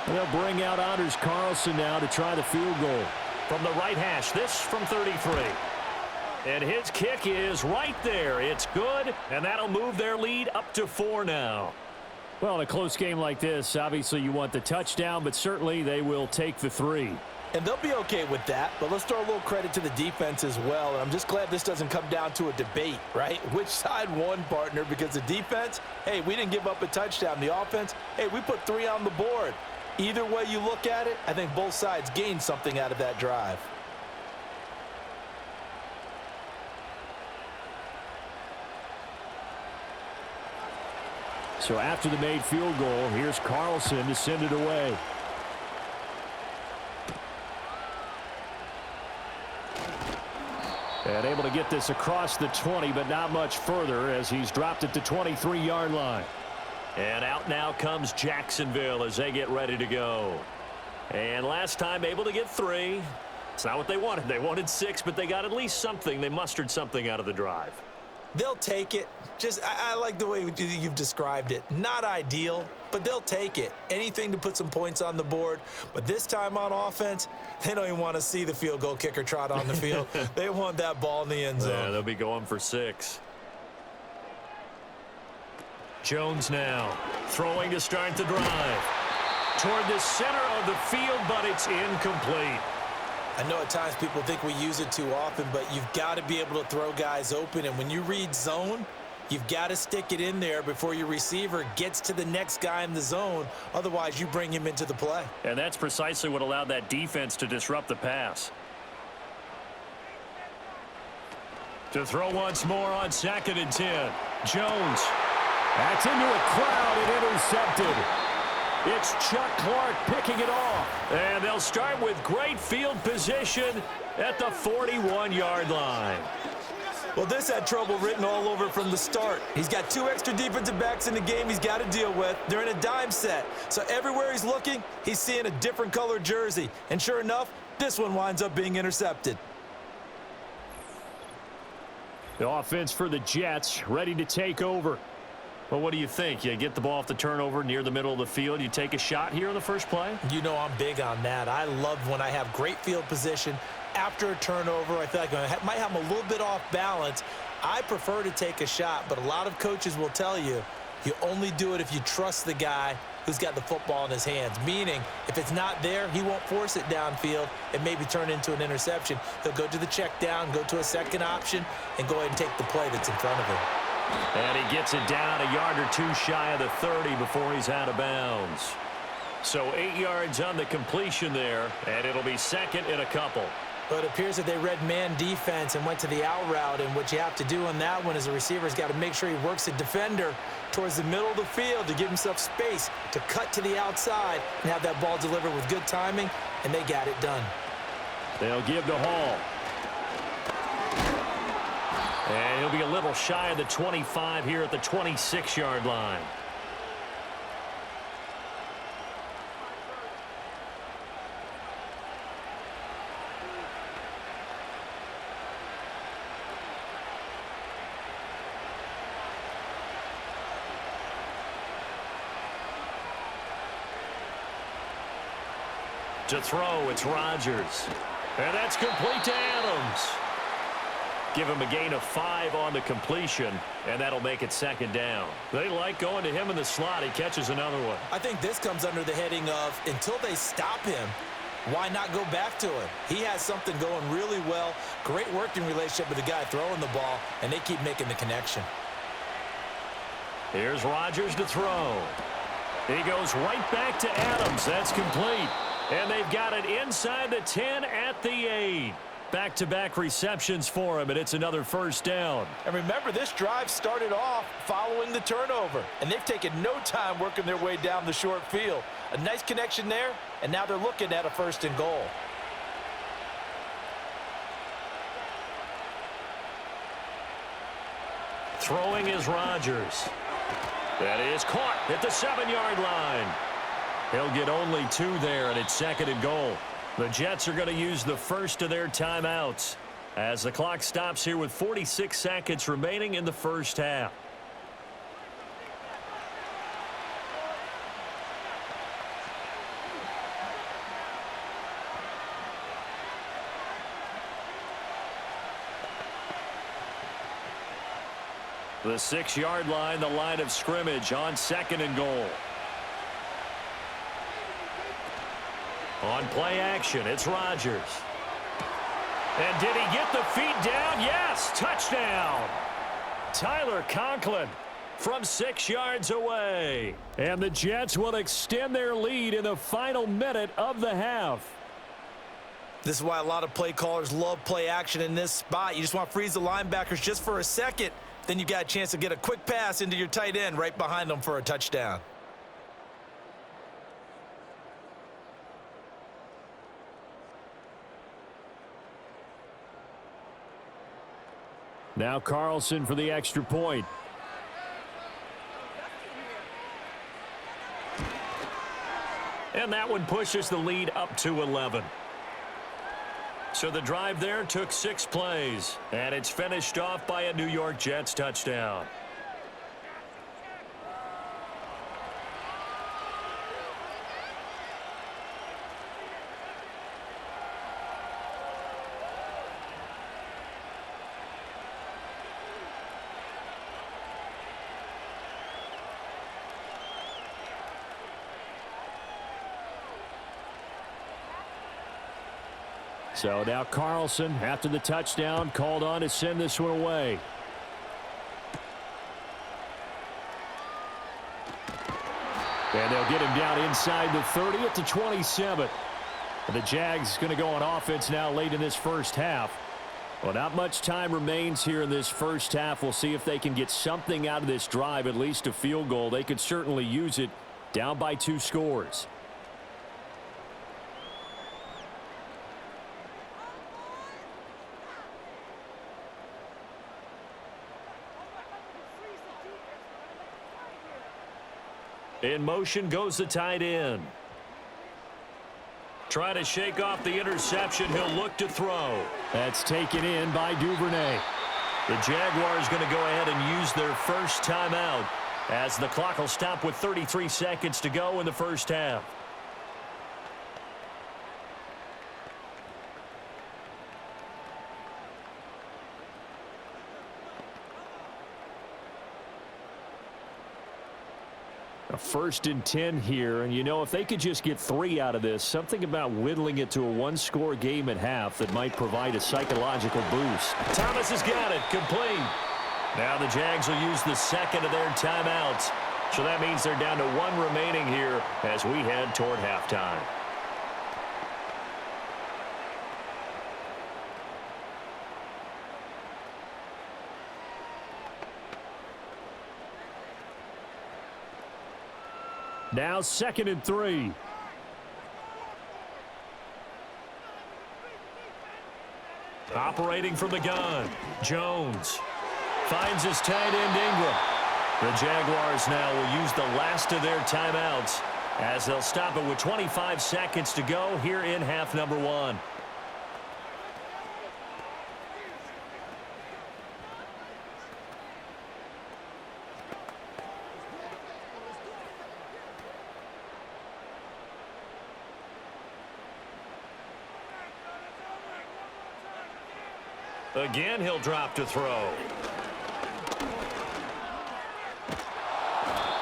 They'll bring out Anders Carlson now to try the field goal. From the right hash, this from 33. And his kick is right there. It's good, and that'll move their lead up to 4 now. Well, in a close game like this, obviously you want the touchdown, but certainly they will take the 3. And they'll be okay with that, but let's throw a little credit to the defense as well. And I'm just glad this doesn't come down to a debate, right? Which side won, partner? Because the defense, hey, we didn't give up a touchdown. The offense, hey, we put 3 on the board. Either way you look at it, I think both sides gained something out of that drive. So after the made field goal, here's Carlson to send it away. And able to get this across the 20, but not much further as he's dropped it to 23-yard line. And out now comes Jacksonville as they get ready to go. And last time able to get 3. It's not what they wanted. They wanted 6, but they got at least something. They mustered something out of the drive. They'll take it. I like the way you've described it. Not ideal, but they'll take it. Anything to put some points on the board. But this time on offense, they don't even want to see the field goal kicker trot on the field. They want that ball in the end zone. Yeah, they'll be going for 6. Jones now throwing to start the drive. Toward the center of the field, but it's incomplete. I know at times people think we use it too often, but you've got to be able to throw guys open. And when you read zone, you've got to stick it in there before your receiver gets to the next guy in the zone. Otherwise, you bring him into the play. And that's precisely what allowed that defense to disrupt the pass. To throw once more on 2nd and 10. Jones. That's into a crowd and intercepted. It's Chuck Clark picking it off. And they'll start with great field position at the 41-yard line. Well, this had trouble written all over from the start. He's got 2 extra defensive backs in the game he's got to deal with. They're in a dime set. So everywhere he's looking, he's seeing a different color jersey. And sure enough, this one winds up being intercepted. The offense for the Jets ready to take over. Well, what do you think? You get the ball off the turnover near the middle of the field. You take a shot here on the first play? You know I'm big on that. I love when I have great field position. After a turnover, I feel like I might have them a little bit off balance. I prefer to take a shot, but a lot of coaches will tell you, you only do it if you trust the guy who's got the football in his hands. Meaning, if it's not there, he won't force it downfield and maybe turn into an interception. He'll go to the check down, go to a second option, and go ahead and take the play that's in front of him. And he gets it down a yard or 2 shy of the 30 before he's out of bounds. So 8 yards on the completion there, and it'll be 2nd and a couple. Well, it appears that they read man defense and went to the out route, and what you have to do on that one is the receiver's got to make sure he works the defender towards the middle of the field to give himself space to cut to the outside and have that ball delivered with good timing, and they got it done. They'll give to Hall. And he'll be a little shy of the 25 here at the 26-yard line. To throw, it's Rodgers. And that's complete to Adams. Give him a gain of 5 on the completion, and that'll make it second down. They like going to him in the slot. He catches another one. I think this comes under the heading of until they stop him, why not go back to him? He has something going really well. Great working relationship with the guy throwing the ball, and they keep making the connection. Here's Rodgers to throw. He goes right back to Adams. That's complete. And they've got it inside the 10 at the 8. Back-to-back receptions for him, and it's another first down. And remember, this drive started off following the turnover, and they've taken no time working their way down the short field. A nice connection there, and now they're looking at a first and goal. Throwing is Rodgers. That is caught at the 7-yard line. He'll get only 2 there, and it's second and goal. The Jets are going to use the first of their timeouts as the clock stops here with 46 seconds remaining in the first half. The 6-yard line, the line of scrimmage on second and goal. On play action, it's Rodgers. And did he get the feet down? Yes, touchdown. Tyler Conklin from 6 yards away. And the Jets will extend their lead in the final minute of the half. This is why a lot of play callers love play action in this spot. You just want to freeze the linebackers just for a second. Then you got a chance to get a quick pass into your tight end right behind them for a touchdown. Now Carlson for the extra point. And that one pushes the lead up to 11. So the drive there took 6 plays, and it's finished off by a New York Jets touchdown. So now Carlson, after the touchdown, called on to send this one away. And they'll get him down inside the 30 at the 27. And the Jags going to go on offense now late in this first half. Well, not much time remains here in this first half. We'll see if they can get something out of this drive, at least a field goal. They could certainly use it, down by 2 scores. In motion goes the tight end. Try to shake off the interception. He'll look to throw. That's taken in by Duvernay. The Jaguars going to go ahead and use their first timeout as the clock will stop with 33 seconds to go in the first half. A 1st and 10 here, and you know, if they could just get 3 out of this, something about whittling it to a 1-score game at half that might provide a psychological boost. Thomas has got it, complete. Now the Jags will use the second of their timeouts, so that means they're down to 1 remaining here as we head toward halftime. Now 2nd and 3. Operating from the gun, Jones. Finds his tight end, Ingram. The Jaguars now will use the last of their timeouts as they'll stop it with 25 seconds to go here in half number 1. Again, he'll drop to throw.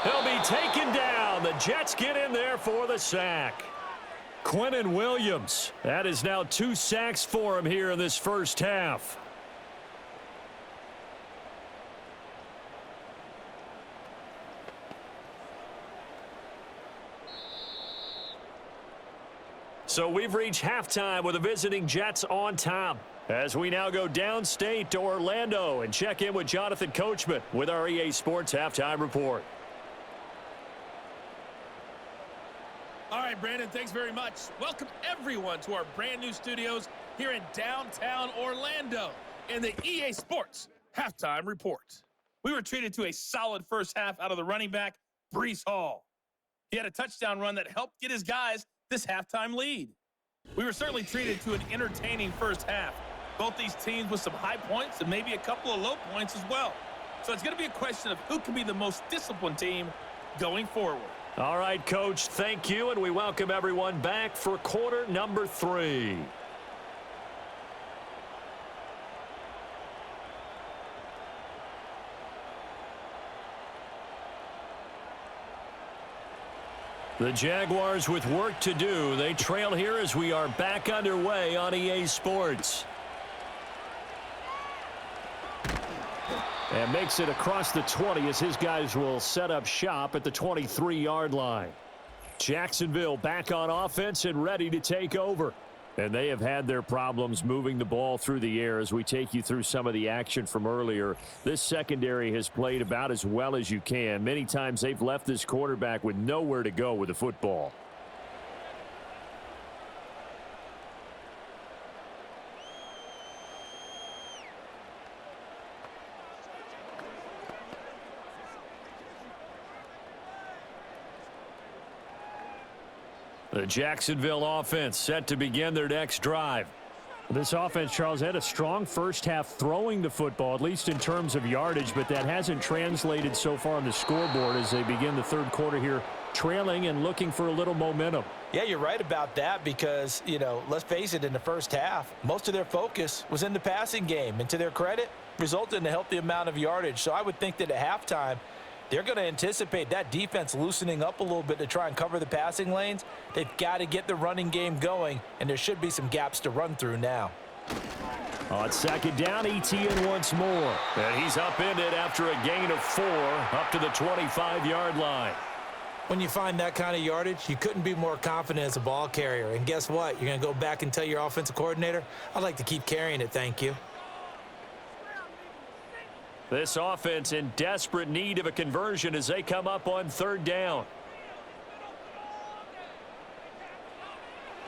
He'll be taken down. The Jets get in there for the sack. Quinnen Williams. That is now 2 sacks for him here in this first half. So we've reached halftime with the visiting Jets on top. As we now go downstate to Orlando and check in with Jonathan Coachman with our EA Sports Halftime Report. All right, Brandon, thanks very much. Welcome, everyone, to our brand-new studios here in downtown Orlando in the EA Sports Halftime Report. We were treated to a solid first half out of the running back, Breece Hall. He had a touchdown run that helped get his guys this halftime lead. We were certainly treated to an entertaining first half. Both these teams with some high points and maybe a couple of low points as well. So it's going to be a question of who can be the most disciplined team going forward. All right, Coach, thank you, and we welcome everyone back for quarter number 3. The Jaguars with work to do. They trail here as we are back underway on EA Sports. And makes it across the 20 as his guys will set up shop at the 23-yard line. Jacksonville back on offense and ready to take over. And they have had their problems moving the ball through the air as we take you through some of the action from earlier. This secondary has played about as well as you can. Many times they've left this quarterback with nowhere to go with the football. The Jacksonville offense set to begin their next drive. This offense, Charles, had a strong first half throwing the football, at least in terms of yardage, but that hasn't translated so far on the scoreboard as they begin the third quarter here, trailing and looking for a little momentum. Yeah, you're right about that because, let's face it, in the first half, most of their focus was in the passing game. And to their credit, resulted in a healthy amount of yardage. So I would think that at halftime, they're going to anticipate that defense loosening up a little bit to try and cover the passing lanes. They've got to get the running game going, and there should be some gaps to run through now. On second down, ETN once more. And he's upended after a gain of 4 up to the 25-yard line. When you find that kind of yardage, you couldn't be more confident as a ball carrier. And guess what? You're going to go back and tell your offensive coordinator, I'd like to keep carrying it, thank you. This offense in desperate need of a conversion as they come up on third down.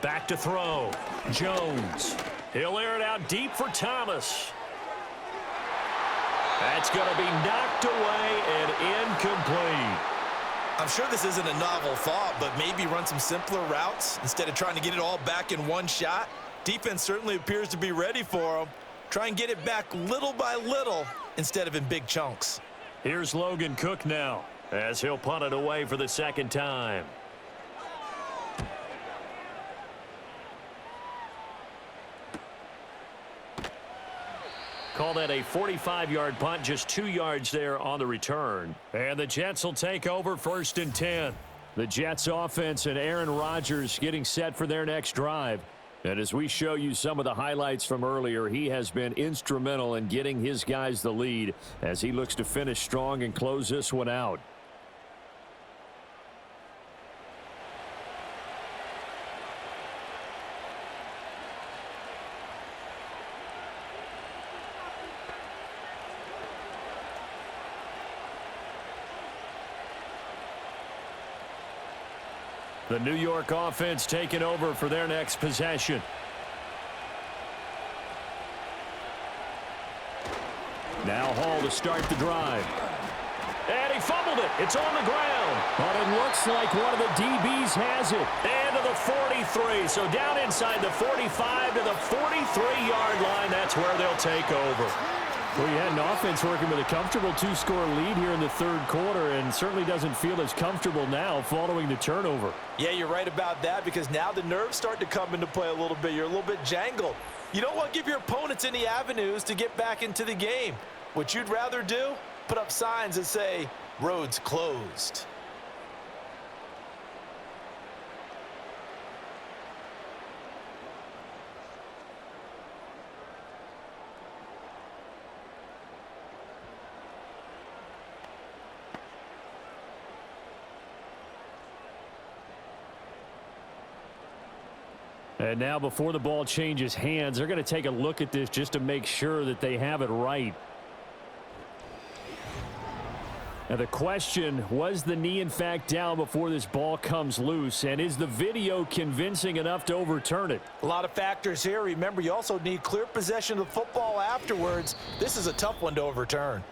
Back to throw. Jones. He'll air it out deep for Thomas. That's going to be knocked away and incomplete. I'm sure this isn't a novel thought, but maybe run some simpler routes instead of trying to get it all back in one shot. Defense certainly appears to be ready for them. Try and get it back little by little instead of in big chunks. Here's Logan Cook now as he'll punt it away for the second time. Call that a 45-yard punt, just 2 yards there on the return. And the Jets will take over 1st and 10. The Jets offense and Aaron Rodgers getting set for their next drive. And as we show you some of the highlights from earlier, he has been instrumental in getting his guys the lead as he looks to finish strong and close this one out. The New York offense taking over for their next possession. Now Hall to start the drive. And he fumbled it. It's on the ground. But it looks like one of the DBs has it. And to the 43. So down inside the 45 to the 43-yard line. That's where they'll take over. Well, you had an offense working with a comfortable 2-score lead here in the third quarter, and certainly doesn't feel as comfortable now following the turnover. Yeah, you're right about that, because now the nerves start to come into play a little bit. You're a little bit jangled. You don't want to give your opponents any avenues to get back into the game. What you'd rather do, put up signs that say, roads closed. And now before the ball changes hands, they're going to take a look at this just to make sure that they have it right. Now the question, was the knee in fact down before this ball comes loose? And is the video convincing enough to overturn it? A lot of factors here. Remember, you also need clear possession of the football afterwards. This is a tough one to overturn.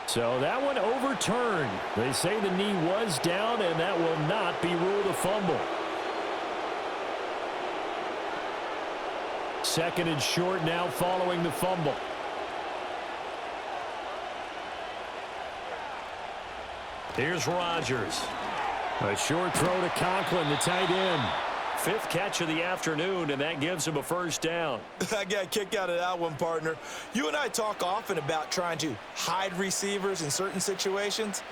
So that one overturned. They say the knee was down, and that will not be ruled a fumble. Second and short now following the fumble. Here's Rodgers. A short throw to Conklin, the tight end. Fifth catch of the afternoon, and that gives him a first down. I got a kick out of that one, partner. You and I talk often about trying to hide receivers in certain situations,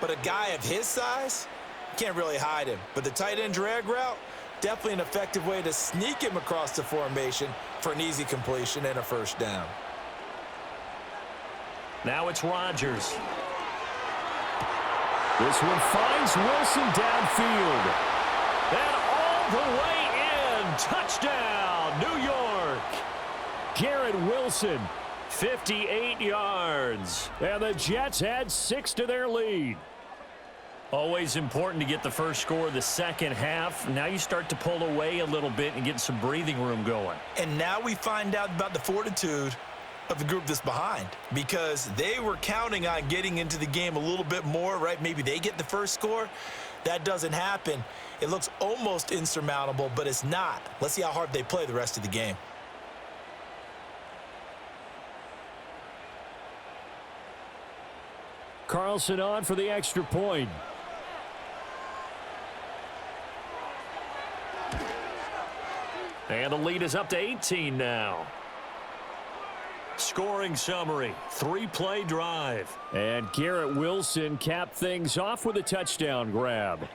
but a guy of his size, you can't really hide him. But the tight end drag route, definitely an effective way to sneak him across the formation for an easy completion and a first down. Now it's Rodgers. This one finds Wilson downfield. And all the way in. Touchdown, New York. Garrett Wilson, 58 yards. And the Jets add 6 to their lead. Always important to get the first score of the second half. Now you start to pull away a little bit and get some breathing room going. And now we find out about the fortitude of the group that's behind, because they were counting on getting into the game a little bit more, right? Maybe they get the first score. That doesn't happen. It looks almost insurmountable, but it's not. Let's see how hard they play the rest of the game. Carlson on for the extra point. And the lead is up to 18 now. Scoring summary, 3-play drive. And Garrett Wilson capped things off with a touchdown grab.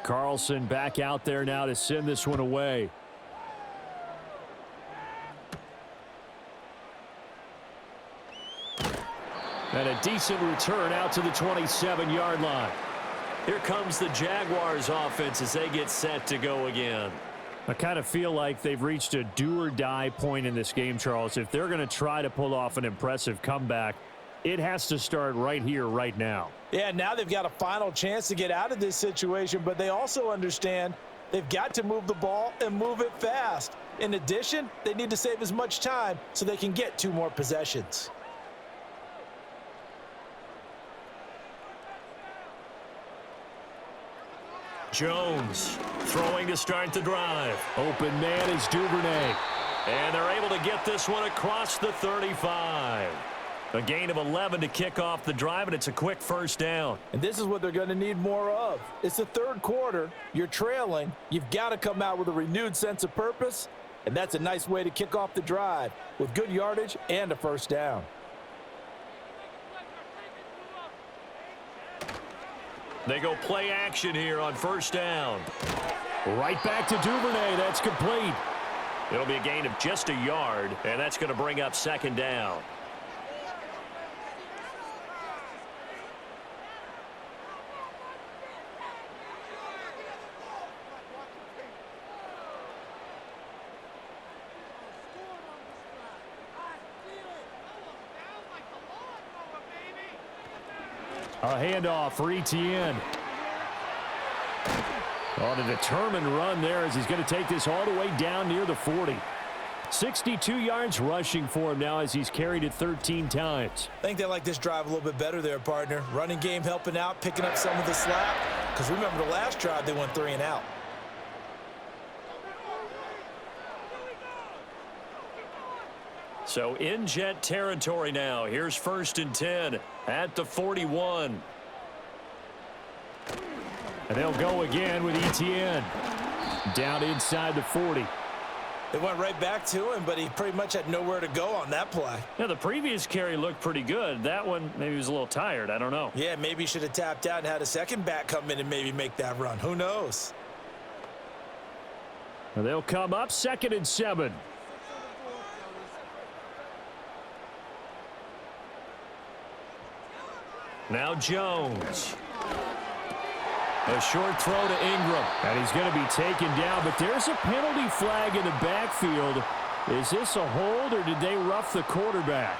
Carlson back out there now to send this one away. And a decent return out to the 27-yard line. Here comes the Jaguars offense as they get set to go again. I kind of feel like they've reached a do-or-die point in this game, Charles. If they're going to try to pull off an impressive comeback, it has to start right here, right now. Yeah, now they've got a final chance to get out of this situation, but they also understand they've got to move the ball and move it fast. In addition, they need to save as much time so they can get 2 more possessions. Jones throwing to start the drive. Open man is Duvernay. And they're able to get this one across the 35. A gain of 11 to kick off the drive, and it's a quick first down. And this is what they're going to need more of. It's the third quarter. You're trailing. You've got to come out with a renewed sense of purpose, and that's a nice way to kick off the drive with good yardage and a first down. They go play action here on first down. Right back to Duvernay. That's complete. It'll be a gain of just a yard, and that's going to bring up second down. A handoff for ETN. On a determined run there as he's going to take this all the way down near the 40. 62 yards rushing for him now as he's carried it 13 times. I think they like this drive a little bit better there, partner. Running game helping out, picking up some of the slack. Because remember the last drive, they went 3 and out. So in Jet territory now. Here's 1st and 10 at the 41. And they'll go again with ETN. Down inside the 40. They went right back to him, but he pretty much had nowhere to go on that play. Yeah, the previous carry looked pretty good. That one, maybe he was a little tired. I don't know. Yeah, maybe he should have tapped out and had a second back come in and maybe make that run. Who knows? And they'll come up 2nd and 7. Now Jones. A short throw to Ingram. And he's going to be taken down, but there's a penalty flag in the backfield. Is this a hold or did they rough the quarterback?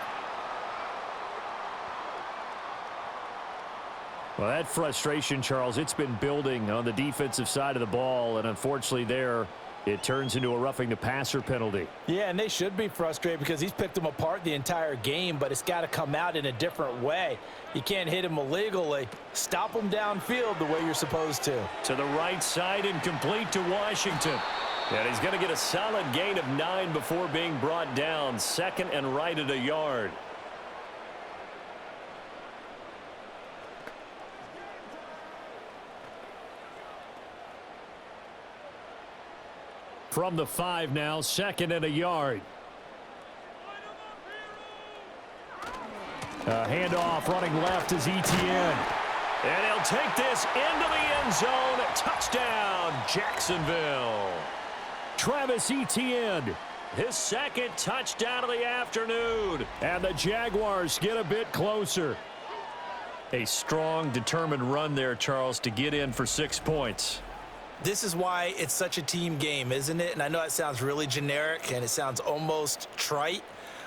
Well, that frustration, Charles, it's been building on the defensive side of the ball, and unfortunately there, it turns into a roughing the passer penalty. Yeah, and they should be frustrated because he's picked them apart the entire game, but it's got to come out in a different way. You can't hit him illegally. Stop him downfield the way you're supposed to. To the right side and complete to Washington. And he's going to get a solid gain of 9 before being brought down. 2nd and right at a yard. From the 5 now, 2nd and a yard. A handoff running left is ETN. And he'll take this into the end zone. Touchdown, Jacksonville. Travis Etienne. His 2nd touchdown of the afternoon. And the Jaguars get a bit closer. A strong, determined run there, Charles, to get in for 6 points. This is why it's such a team game, isn't it? And I know it sounds really generic and it sounds almost trite,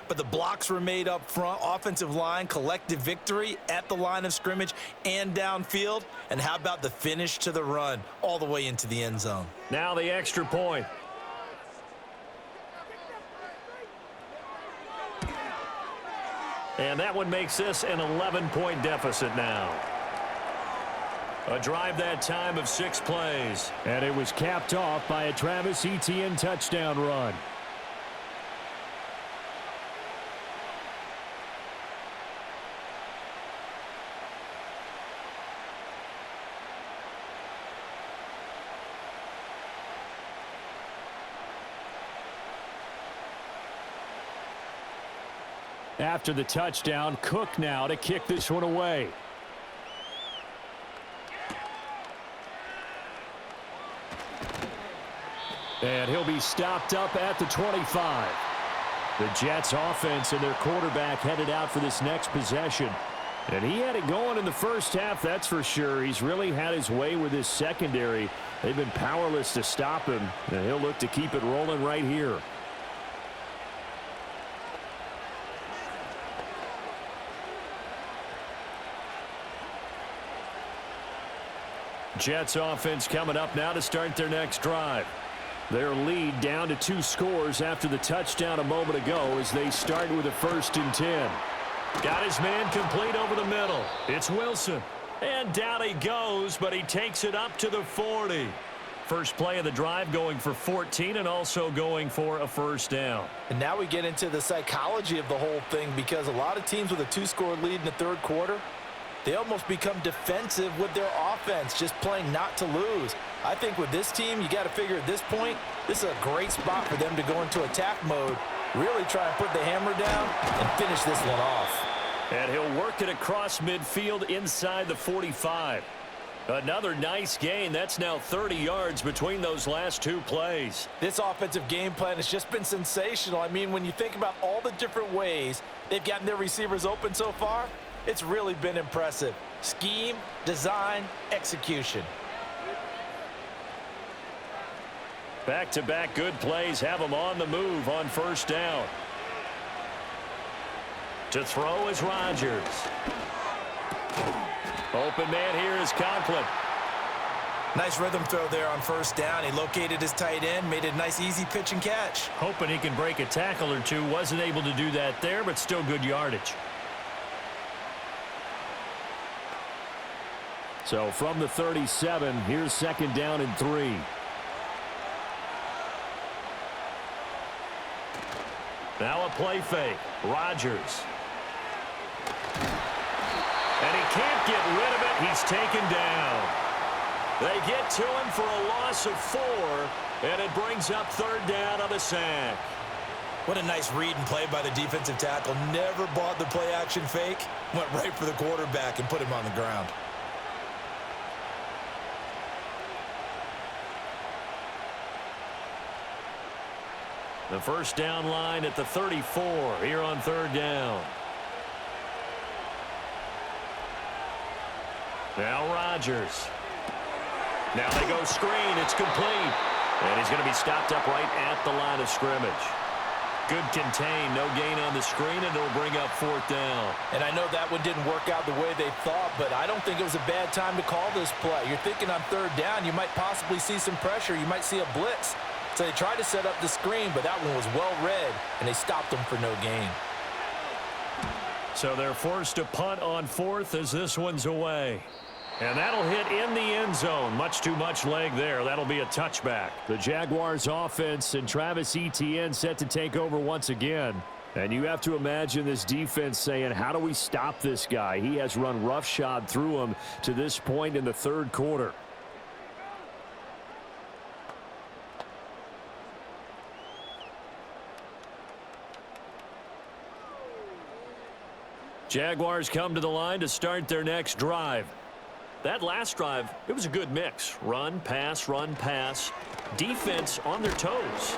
but the blocks were made up front, offensive line, collective victory at the line of scrimmage and downfield. And how about the finish to the run all the way into the end zone? Now the extra point. And that one makes this an 11-point deficit now. A drive that time of 6 plays. And it was capped off by a Travis Etienne touchdown run. After the touchdown, Cook now to kick this one away. And he'll be stopped up at the 25. The Jets offense and their quarterback headed out for this next possession. And he had it going in the first half, that's for sure. He's really had his way with his secondary. They've been powerless to stop him, and he'll look to keep it rolling right here. Jets offense coming up now to start their next drive. Their lead down to 2 scores after the touchdown a moment ago as they start with a 1st and 10. Got his man complete over the middle. It's Wilson. And down he goes, but he takes it up to the 40. First play of the drive going for 14 and also going for a 1st down. And now we get into the psychology of the whole thing because a lot of teams with a 2-score lead in the 3rd quarter, they almost become defensive with their offense, just playing not to lose. I think with this team, you got to figure at this point, this is a great spot for them to go into attack mode, really try and put the hammer down and finish this one off. And he'll work it across midfield inside the 45. Another nice gain. That's now 30 yards between those last two plays. This offensive game plan has just been sensational. I mean, when you think about all the different ways they've gotten their receivers open so far, it's really been impressive. Scheme, design, execution. Back-to-back good plays have them on the move on first down. To throw is Rodgers. Open man here is Conklin. Nice rhythm throw there on first down. He located his tight end, made a nice easy pitch and catch. Hoping he can break a tackle or two. Wasn't able to do that there, but still good yardage. So from the 37, here's second down and 3. Now a play fake. Rodgers. And he can't get rid of it. He's taken down. They get to him for a loss of 4, and it brings up third down on the sack. What a nice read and play by the defensive tackle. Never bought the play action fake. Went right for the quarterback and put him on the ground. The first down line at the 34 here on third down. Now Rodgers. Now they go screen. It's complete. And he's going to be stopped up right at the line of scrimmage. Good contain. No gain on the screen, and it'll bring up fourth down. And I know that one didn't work out the way they thought, but I don't think it was a bad time to call this play. You're thinking on third down, you might possibly see some pressure. You might see a blitz. So they tried to set up the screen, but that one was well read, and they stopped them for no gain. So they're forced to punt on fourth as this one's away. And that'll hit in the end zone. Much too much leg there. That'll be a touchback. The Jaguars offense and Travis Etienne set to take over once again. And you have to imagine this defense saying, how do we stop this guy? He has run roughshod through him to this point in the third quarter. Jaguars come to the line to start their next drive. That last drive, it was a good mix. Run, pass, defense on their toes.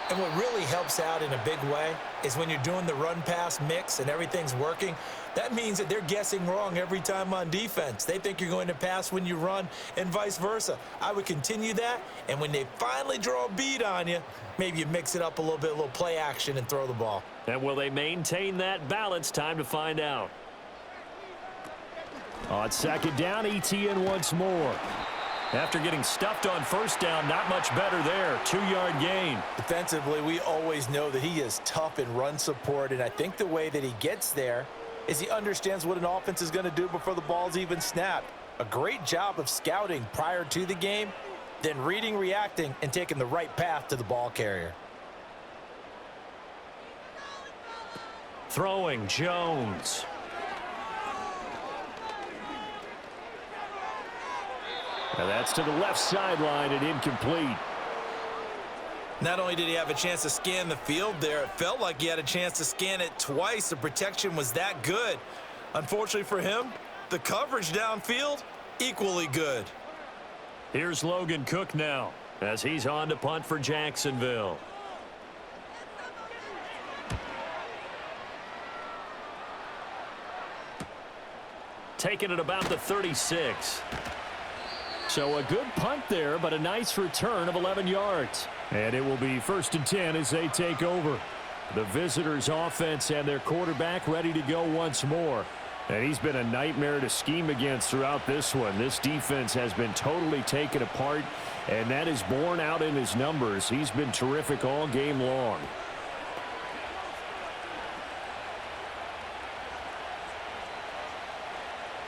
And what really helps out in a big way is when you're doing the run-pass mix and everything's working, that means that they're guessing wrong every time on defense. They think you're going to pass when you run and vice versa. I would continue that, and when they finally draw a beat on you, maybe you mix it up a little play action and throw the ball. And will they maintain that balance? Time to find out. On second down, Etienne once more. After getting stuffed on first down, not much better there. 2-yard gain. Defensively, we always know that he is tough in run support, and I think the way that he gets there is he understands what an offense is going to do before the ball's even snapped. A great job of scouting prior to the game, then reading, reacting, and taking the right path to the ball carrier. Throwing, Jones. And that's to the left sideline and incomplete. Not only did he have a chance to scan the field there, it felt like he had a chance to scan it twice. The protection was that good. Unfortunately for him, the coverage downfield, equally good. Here's Logan Cook now as he's on to punt for Jacksonville. Taking it about the 36. So a good punt there, but a nice return of 11 yards. And it will be 1st and 10 as they take over. The visitors' offense and their quarterback ready to go once more. And he's been a nightmare to scheme against throughout this one. This defense has been totally taken apart, and that is borne out in his numbers. He's been terrific all game long.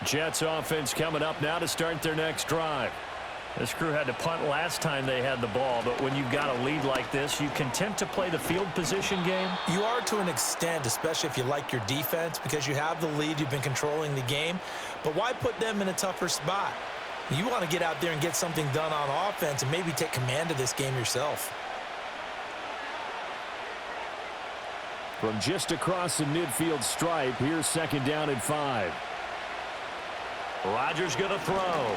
Jets offense coming up now to start their next drive. This crew had to punt last time they had the ball, but when you've got a lead like this, you content to play the field position game? You are to an extent, especially if you like your defense, because you have the lead, you've been controlling the game. But why put them in a tougher spot? You want to get out there and get something done on offense and maybe take command of this game yourself. From just across the midfield stripe, here's 2nd down and 5. Rodgers going to throw.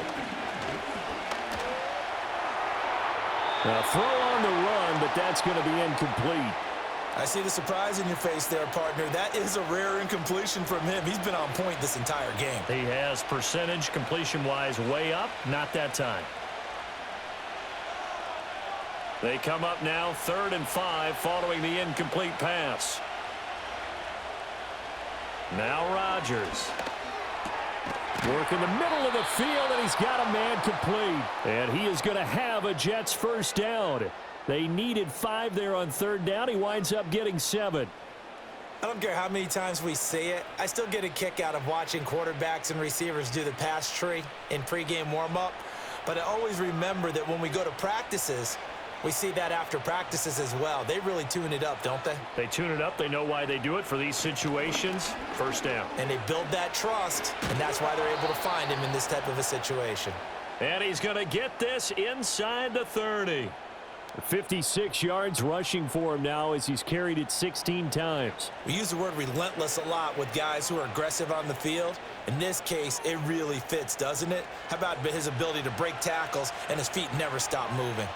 A throw on the run, but that's going to be incomplete. I see the surprise in your face there, partner. That is a rare incompletion from him. He's been on point this entire game. He has percentage completion-wise way up, not that time. They come up now 3rd and 5 following the incomplete pass. Now Rodgers. Work in the middle of the field, and he's got a man complete. And he is going to have a Jets first down. They needed 5 there on 3rd down. He winds up getting 7. I don't care how many times we see it. I still get a kick out of watching quarterbacks and receivers do the pass tree in pregame warm-up. But I always remember that when we go to practices, we see that after practices as well. They really tune it up, don't they? They tune it up. They know why they do it for these situations. First down. And they build that trust, and that's why they're able to find him in this type of a situation. And he's going to get this inside the 30. 56 yards rushing for him now as he's carried it 16 times. We use the word relentless a lot with guys who are aggressive on the field. In this case, it really fits, doesn't it? How about his ability to break tackles and his feet never stop moving?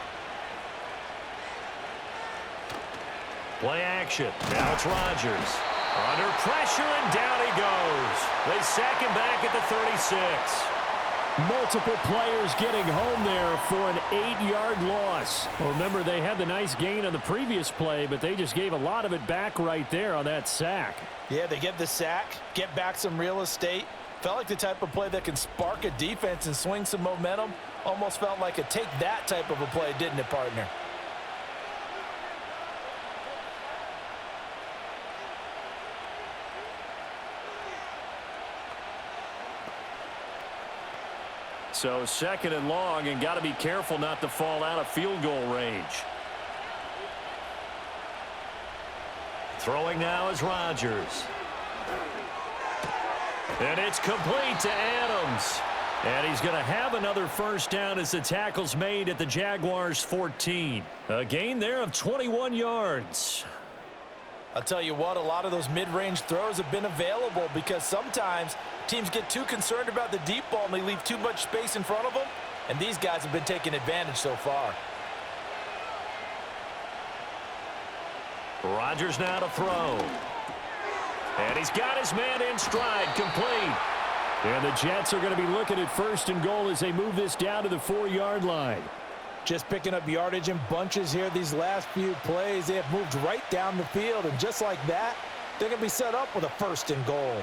Play action. Now it's Rodgers. Under pressure, and down he goes. They sack him back at the 36. Multiple players getting home there for an 8-yard loss. Well, remember, they had the nice gain on the previous play, but they just gave a lot of it back right there on that sack. Yeah, they get the sack, get back some real estate. Felt like the type of play that can spark a defense and swing some momentum. Almost felt like a take-that type of a play, didn't it, partner? So 2nd and long, and got to be careful not to fall out of field goal range. Throwing now is Rodgers. And it's complete to Adams. And he's going to have another first down as the tackle's made at the Jaguars 14. A gain there of 21 yards. I'll tell you what, a lot of those mid-range throws have been available because sometimes teams get too concerned about the deep ball and they leave too much space in front of them, and these guys have been taking advantage so far. Rodgers now to throw. And he's got his man in stride, complete. And the Jets are going to be looking at 1st and goal as they move this down to the 4-yard line. Just picking up yardage in bunches here these last few plays. They have moved right down the field, and just like that, they're going to be set up with a 1st and goal.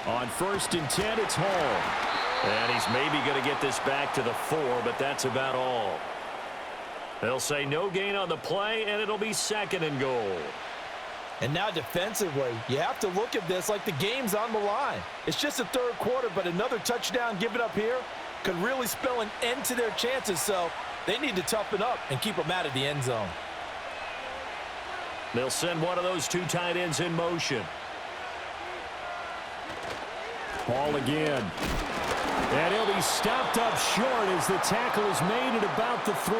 On 1st and 10, it's Hall. And he's maybe going to get this back to the 4, but that's about all. They'll say no gain on the play, and it'll be 2nd and goal. And now defensively, you have to look at this like the game's on the line. It's just the 3rd quarter, but another touchdown given up here could really spell an end to their chances, so they need to toughen up and keep them out of the end zone. They'll send one of those 2 tight ends in motion. Ball again. And he'll be stopped up short as the tackle is made at about the 3.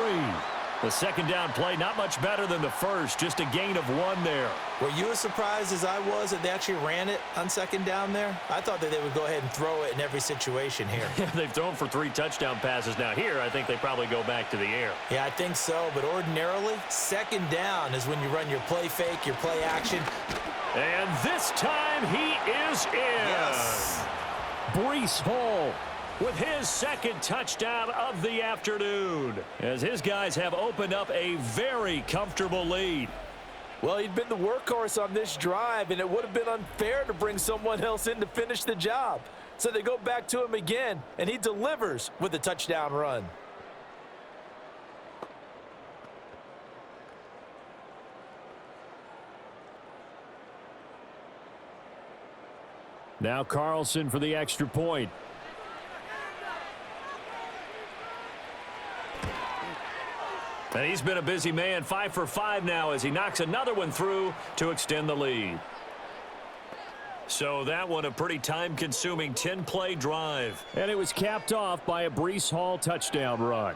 The 2nd down play, not much better than the first, just a gain of 1 there. Were you as surprised as I was that they actually ran it on 2nd down there? I thought that they would go ahead and throw it in every situation here. They've thrown for 3 touchdown passes now. Here, I think they probably go back to the air. Yeah, I think so, but ordinarily, 2nd down is when you run your play fake, your play action. And this time he is in. Yes. Breece Hall with his 2nd touchdown of the afternoon, as his guys have opened up a very comfortable lead. Well, he'd been the workhorse on this drive, and it would have been unfair to bring someone else in to finish the job. So they go back to him again, and he delivers with a touchdown run. Now Carlson for the extra point. And he's been a busy man, 5 for 5 now as he knocks another one through to extend the lead. So that one a pretty time-consuming 10-play drive. And it was capped off by a Breece Hall touchdown run.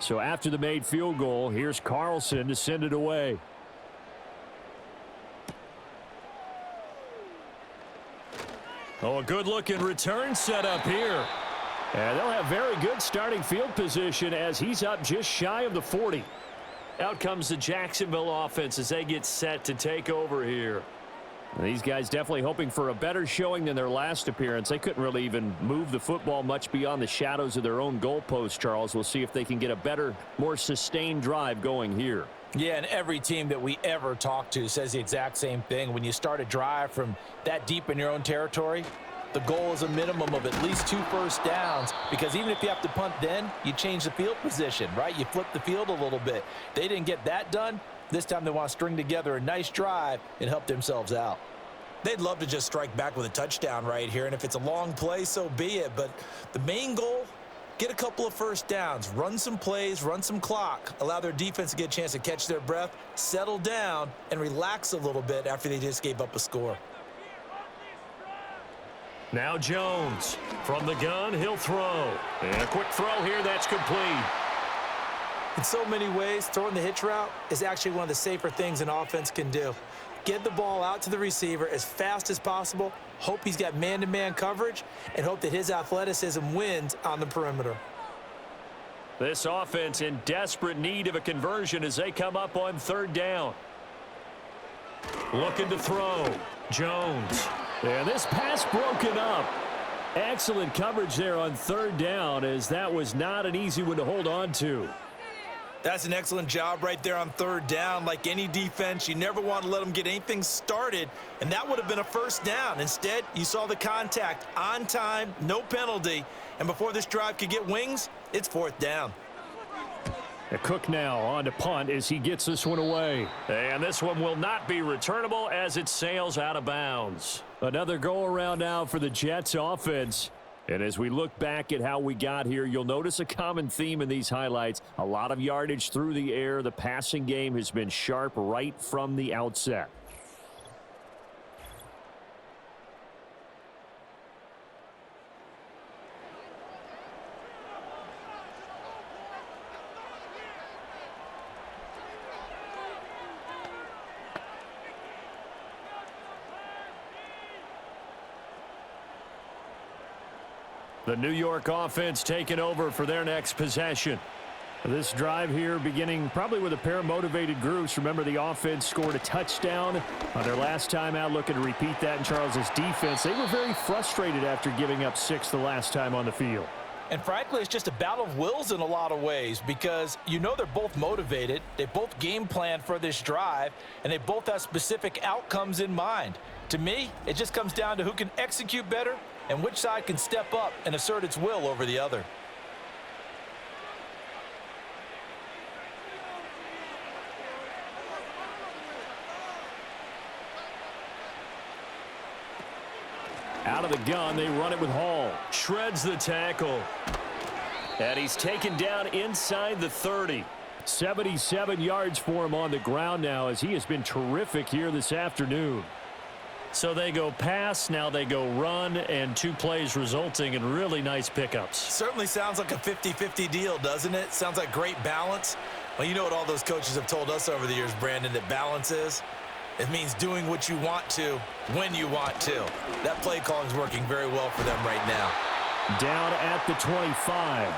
So after the made field goal, here's Carlson to send it away. Oh, a good-looking return set up here. And they'll have very good starting field position as he's up just shy of the 40. Out comes the Jacksonville offense as they get set to take over here. These guys definitely hoping for a better showing than their last appearance. They couldn't really even move the football much beyond the shadows of their own goalpost, Charles. We'll see if they can get a better, more sustained drive going here. Yeah, and every team that we ever talk to says the exact same thing. When you start a drive from that deep in your own territory, the goal is a minimum of at least 2 first downs, because even if you have to punt then, you change the field position, right? You flip the field a little bit. They didn't get that done. This time they want to string together a nice drive and help themselves out. They'd love to just strike back with a touchdown right here, and if it's a long play, so be it. But the main goal, get a couple of first downs, run some plays, run some clock, allow their defense to get a chance to catch their breath, settle down, and relax a little bit after they just gave up a score. Now Jones from the gun, he'll throw. And a quick throw here, that's complete. In so many ways, throwing the hitch route is actually one of the safer things an offense can do. Get the ball out to the receiver as fast as possible, hope he's got man-to-man coverage, and hope that his athleticism wins on the perimeter. This offense in desperate need of a conversion as they come up on 3rd down. Looking to throw. Jones. And this pass broken up. Excellent coverage there on 3rd down, as that was not an easy one to hold on to. That's an excellent job right there on 3rd down. Like any defense, you never want to let them get anything started, and that would have been a first down. Instead, you saw the contact on time, no penalty, and before this drive could get wings, it's 4th down. Cook now on to punt as he gets this one away. And this one will not be returnable as it sails out of bounds. Another go-around now for the Jets offense. And as we look back at how we got here, you'll notice a common theme in these highlights. A lot of yardage through the air. The passing game has been sharp right from the outset. The New York offense taking over for their next possession. This drive here beginning probably with a pair of motivated groups. Remember, the offense scored a touchdown on their last time out, looking to repeat that in Charles's defense. They were very frustrated after giving up 6 the last time on the field. And frankly, it's just a battle of wills in a lot of ways, because you know they're both motivated. They both game plan for this drive, and they both have specific outcomes in mind. To me, it just comes down to who can execute better and which side can step up and assert its will over the other. Out of the gun, they run it with Hall. Shreds the tackle. And he's taken down inside the 30. 77 yards for him on the ground now, as he has been terrific here this afternoon. So they go pass, now they go run, and 2 plays resulting in really nice pickups. Certainly sounds like a 50-50 deal, doesn't it? Sounds like great balance. Well, you know what all those coaches have told us over the years, Brandon, that balance is? It means doing what you want to when you want to. That play calling is working very well for them right now. Down at the 25.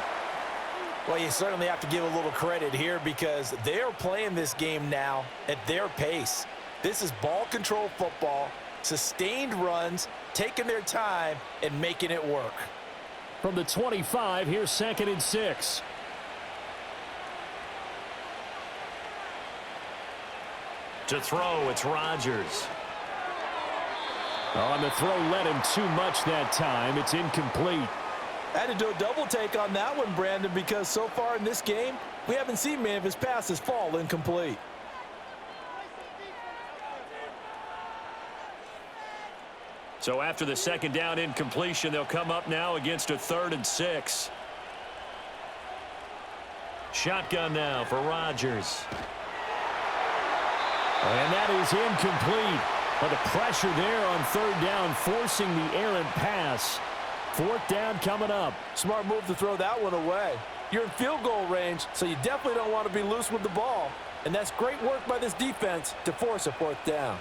Well, you certainly have to give a little credit here, because they are playing this game now at their pace. This is ball control football. Sustained runs, taking their time, and making it work. From the 25, here's 2nd and 6. To throw, it's Rodgers. On the throw, led him too much that time. It's incomplete. I had to do a double take on that one, Brandon, because so far in this game, we haven't seen many of his passes fall incomplete. So after the 2nd down incompletion, they'll come up now against a 3rd and 6. Shotgun now for Rodgers. And that is incomplete. But the pressure there on 3rd down, forcing the errant pass. 4th down coming up. Smart move to throw that one away. You're in field goal range, so you definitely don't want to be loose with the ball. And that's great work by this defense to force a 4th down.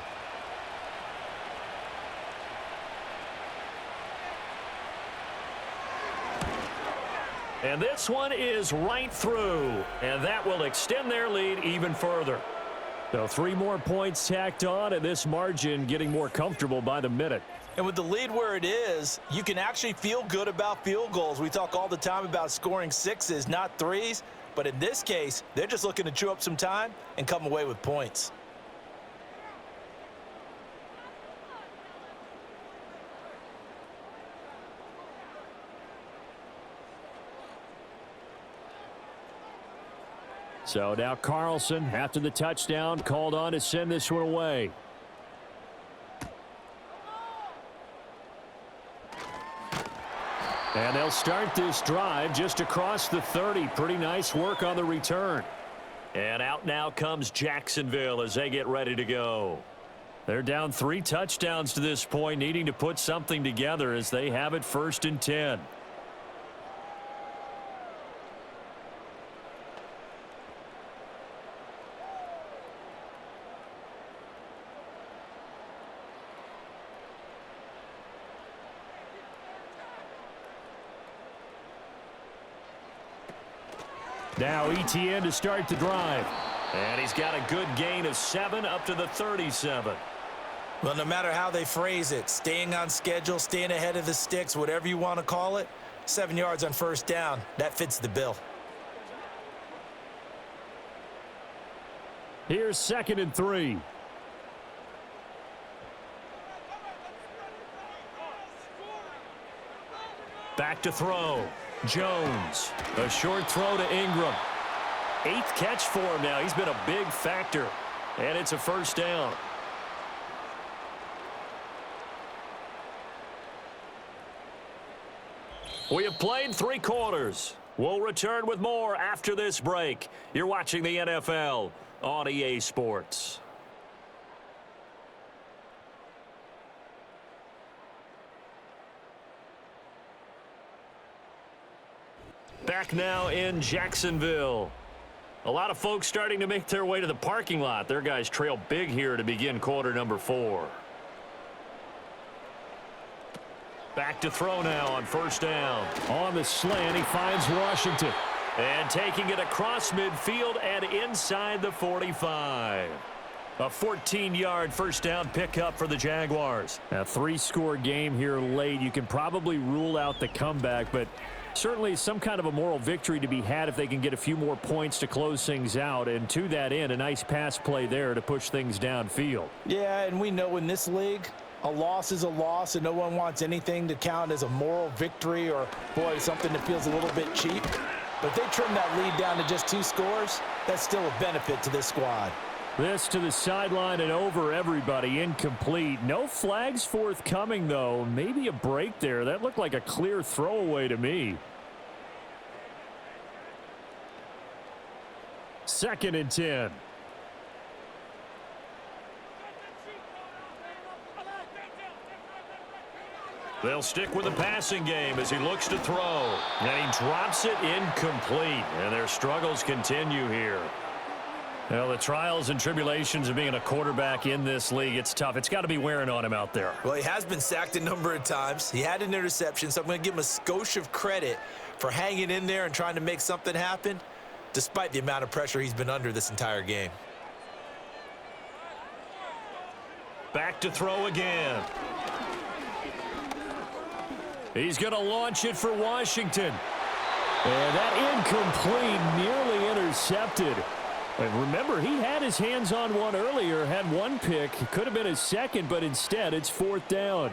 And this one is right through, and that will extend their lead even further. So 3 more points tacked on, and this margin getting more comfortable by the minute. And with the lead where it is, you can actually feel good about field goals. We talk all the time about scoring 6s, not 3s. But in this case, they're just looking to chew up some time and come away with points. So now Carlson, after the touchdown, called on to send this one away. And they'll start this drive just across the 30. Pretty nice work on the return. And out now comes Jacksonville as they get ready to go. They're down 3 touchdowns to this point, needing to put something together as they have it 1st and 10. Now ETN to start the drive. And he's got a good gain of 7 up to the 37. Well, no matter how they phrase it, staying on schedule, staying ahead of the sticks, whatever you want to call it, 7 yards on 1st down, that fits the bill. Here's 2nd and 3. Back to throw. Jones. A short throw to Ingram. 8th catch for him now. He's been a big factor. And it's a 1st down. We have played 3 quarters. We'll return with more after this break. You're watching the NFL on EA Sports. Back now in Jacksonville. A lot of folks starting to make their way to the parking lot. Their guys trail big here to begin quarter number 4. Back to throw now on 1st down. On the slant, he finds Washington. And taking it across midfield and inside the 45. A 14-yard 1st down pickup for the Jaguars. A 3-score game here late. You can probably rule out the comeback, but certainly some kind of a moral victory to be had if they can get a few more points to close things out. And to that end, a nice pass play there to push things downfield. Yeah, and we know in this league, a loss is a loss, and no one wants anything to count as a moral victory or, boy, something that feels a little bit cheap. But if they trim that lead down to just 2 scores, that's still a benefit to this squad. This to the sideline and over everybody. Incomplete. No flags forthcoming, though. Maybe a break there. That looked like a clear throwaway to me. 2nd and 10. They'll stick with the passing game as he looks to throw. And he drops it incomplete. And their struggles continue here. Well, the trials and tribulations of being a quarterback in this league, it's tough. It's got to be wearing on him out there. Well, he has been sacked a number of times. He had an interception, so I'm going to give him a skosh of credit for hanging in there and trying to make something happen, despite the amount of pressure he's been under this entire game. Back to throw again. He's going to launch it for Washington. And that incomplete, nearly intercepted. And remember, he had his hands on one earlier, had one pick. It could have been his second, but instead it's 4th down.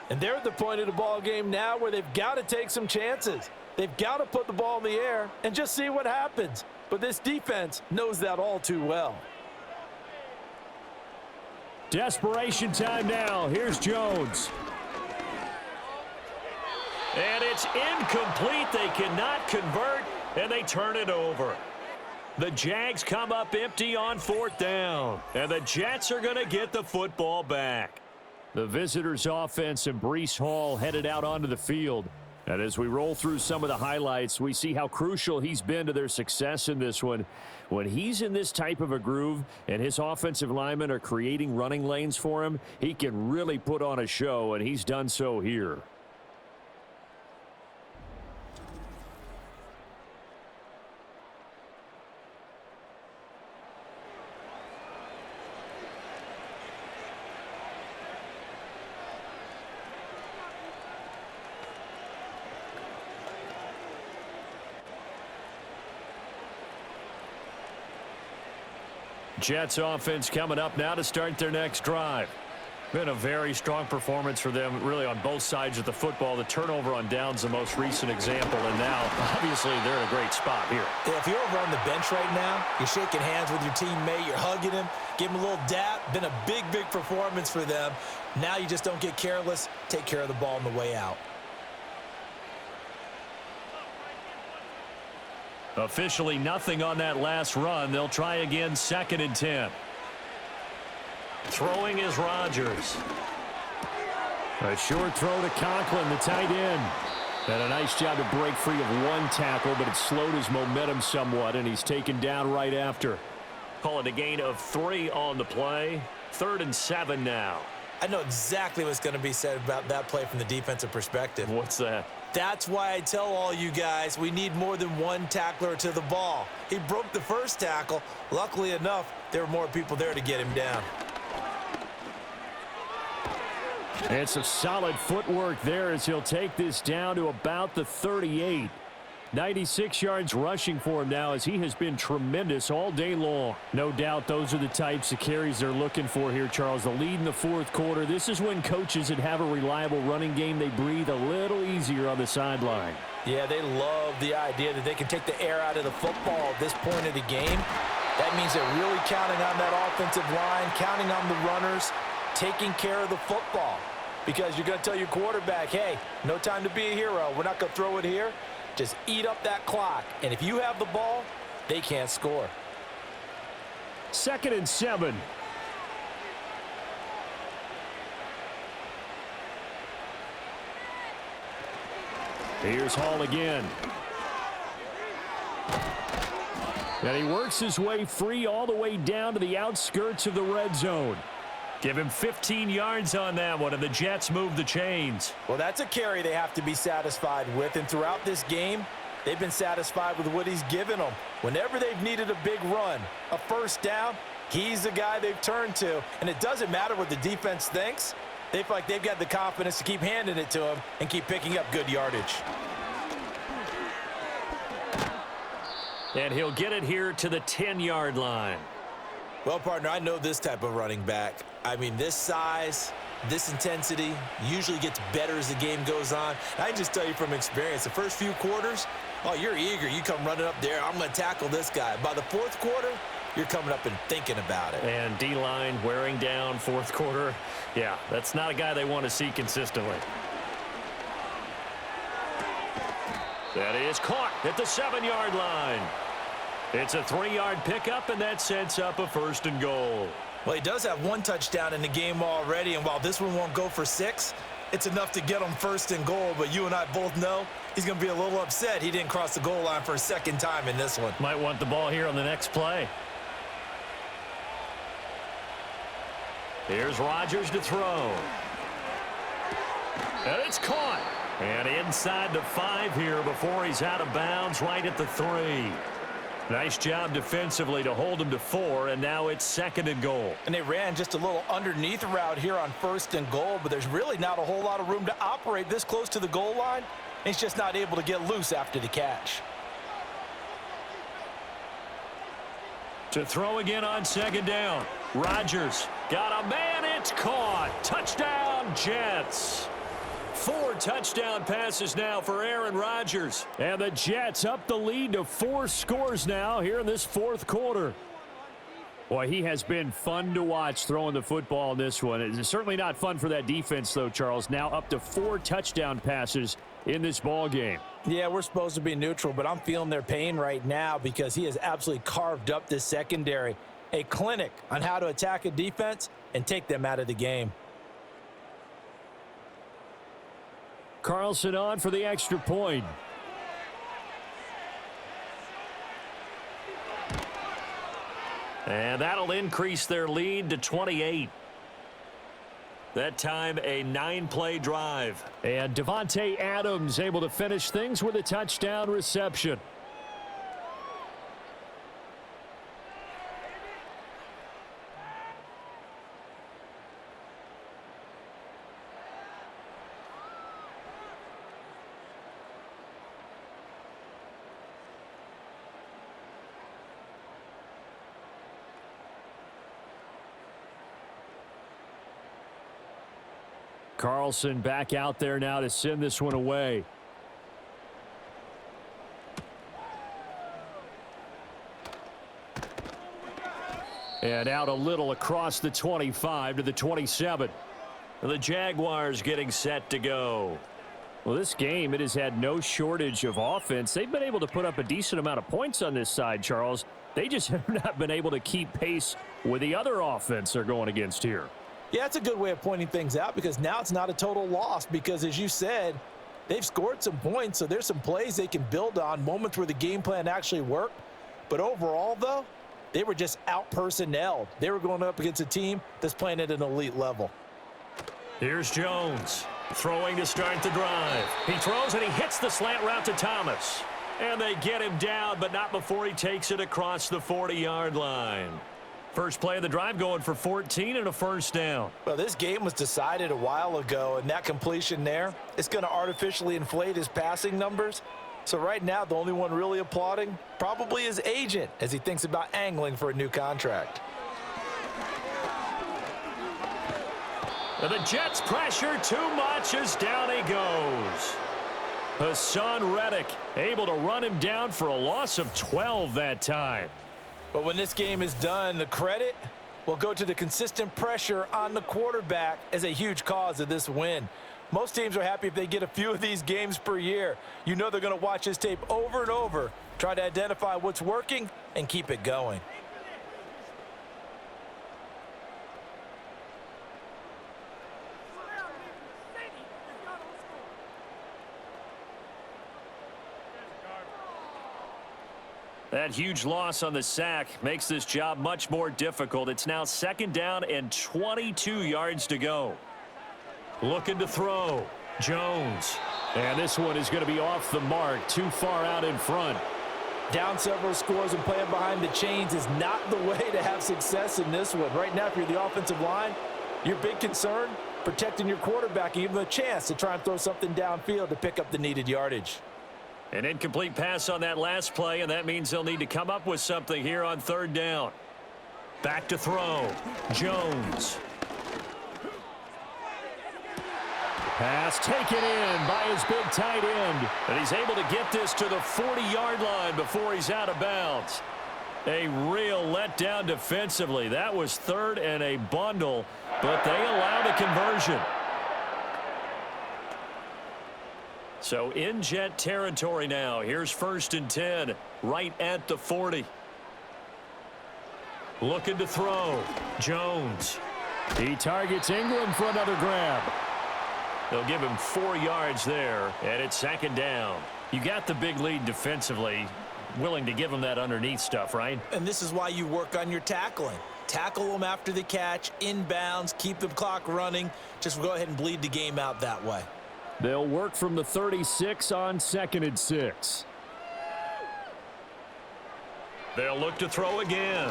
And they're at the point of the ball game now where they've got to take some chances. They've got to put the ball in the air and just see what happens. But this defense knows that all too well. Desperation time now. Here's Jones. And it's incomplete. They cannot convert, and they turn it over. The Jags come up empty on 4th down, and the Jets are going to get the football back. The visitors' offense and Breece Hall headed out onto the field. And as we roll through some of the highlights, we see how crucial he's been to their success in this one. When he's in this type of a groove and his offensive linemen are creating running lanes for him, he can really put on a show, and he's done so here. Jets offense coming up now to start their next drive. Been a very strong performance for them, really, on both sides of the football. The turnover on downs, the most recent example, and now, obviously, they're in a great spot here. Yeah, if you're over on the bench right now, you're shaking hands with your teammate, you're hugging him, give him a little dap. Been a big, big performance for them. Now you just don't get careless. Take care of the ball on the way out. Officially nothing on that last run. They'll try again, 2nd and 10. Throwing is Rodgers. A short throw to Conklin, the tight end. And a nice job to break free of one tackle, but it slowed his momentum somewhat, and he's taken down right after. Call it a gain of 3 on the play. 3rd and 7 now. I know exactly what's going to be said about that play from the defensive perspective. What's that? That's why I tell all you guys we need more than one tackler to the ball. He broke the first tackle. Luckily enough, there were more people there to get him down. And some solid footwork there as he'll take this down to about the 38. 96 yards rushing for him now as he has been tremendous all day long. No doubt those are the types of carries they're looking for here, Charles. The lead in the fourth quarter. This is when coaches that have a reliable running game, they breathe a little easier on the sideline. Yeah, they love the idea that they can take the air out of the football at this point of the game. That means they're really counting on that offensive line, counting on the runners, taking care of the football. Because you're going to tell your quarterback, hey, no time to be a hero. We're not going to throw it here. Just eat up that clock. And if you have the ball, they can't score. 2nd and 7. Here's Hall again. And he works his way free all the way down to the outskirts of the red zone. Give him 15 yards on that one, and the Jets move the chains. Well, that's a carry they have to be satisfied with, and throughout this game, they've been satisfied with what he's given them. Whenever they've needed a big run, a first down, he's the guy they've turned to, and it doesn't matter what the defense thinks. They feel like they've got the confidence to keep handing it to him and keep picking up good yardage. And he'll get it here to the 10-yard line. Well, partner, I know this type of running back. I mean, this size, this intensity usually gets better as the game goes on. I can just tell you from experience, the first few quarters, oh, you're eager. You come running up there, I'm going to tackle this guy. By the fourth quarter, you're coming up and thinking about it. And D-line wearing down fourth quarter. Yeah, that's not a guy they want to see consistently. That is caught at the 7-yard line. It's a 3-yard pickup, and that sets up a 1st and goal. Well, he does have one touchdown in the game already, and while this one won't go for 6, it's enough to get him 1st and goal. But you and I both know he's going to be a little upset he didn't cross the goal line for a second time in this one. Might want the ball here on the next play. Here's Rodgers to throw. And it's caught. And inside the 5 here before he's out of bounds, right at the 3. Nice job defensively to hold him to 4, and now it's 2nd and goal. And they ran just a little underneath route here on 1st and goal, but there's really not a whole lot of room to operate this close to the goal line. He's just not able to get loose after the catch. To throw again on 2nd down. Rodgers got a man. It's caught. Touchdown, Jets. 4 touchdown passes now for Aaron Rodgers. And the Jets up the lead to 4 scores now here in this fourth quarter. Boy, he has been fun to watch throwing the football in this one. It's certainly not fun for that defense, though, Charles. Now up to 4 touchdown passes in this ball game. Yeah, we're supposed to be neutral, but I'm feeling their pain right now because he has absolutely carved up this secondary. A clinic on how to attack a defense and take them out of the game. Carlson on for the extra point. And that'll increase their lead to 28. That time, a 9-play drive. And Devontae Adams able to finish things with a touchdown reception. Carlson back out there now to send this one away. And out a little across the 25 to the 27. The Jaguars getting set to go. Well, this game, it has had no shortage of offense. They've been able to put up a decent amount of points on this side, Charles. They just have not been able to keep pace with the other offense they're going against here. Yeah, that's a good way of pointing things out because now it's not a total loss because, as you said, they've scored some points, so there's some plays they can build on, moments where the game plan actually worked. But overall, though, they were just out-personnelled. They were going up against a team that's playing at an elite level. Here's Jones throwing to start the drive. He throws and he hits the slant route to Thomas. And they get him down, but not before he takes it across the 40-yard line. First play of the drive going for 14 and a first down. Well, this game was decided a while ago, and that completion there is going to artificially inflate his passing numbers. So right now, the only one really applauding probably his agent as he thinks about angling for a new contract. And the Jets pressure too much as down he goes. Hassan Reddick able to run him down for a loss of 12 that time. But when this game is done, the credit will go to the consistent pressure on the quarterback as a huge cause of this win. Most teams are happy if they get a few of these games per year. You know they're going to watch this tape over and over, try to identify what's working, and keep it going. That huge loss on the sack makes this job much more difficult. It's now second down and 22 yards to go. Looking to throw. Jones. And this one is going to be off the mark, too far out in front. Down several scores and playing behind the chains is not the way to have success in this one. Right now, if you're the offensive line, your big concern, protecting your quarterback and give him a chance to try and throw something downfield to pick up the needed yardage. An incomplete pass on that last play, and that means they'll need to come up with something here on third down. Back to throw. Jones. Pass taken in by his big tight end. And he's able to get this to the 40-yard line before he's out of bounds. A real letdown defensively. That was third and a bundle, but they allowed a conversion. So in Jet territory now. Here's 1st and 10, right at the 40. Looking to throw. Jones. He targets Ingram for another grab. They'll give him 4 yards there, and it's second down. You got the big lead defensively. Willing to give him that underneath stuff, right? And this is why you work on your tackling. Tackle them after the catch, inbounds, keep the clock running. Just go ahead and bleed the game out that way. They'll work from the 36 on 2nd and 6. They'll look to throw again.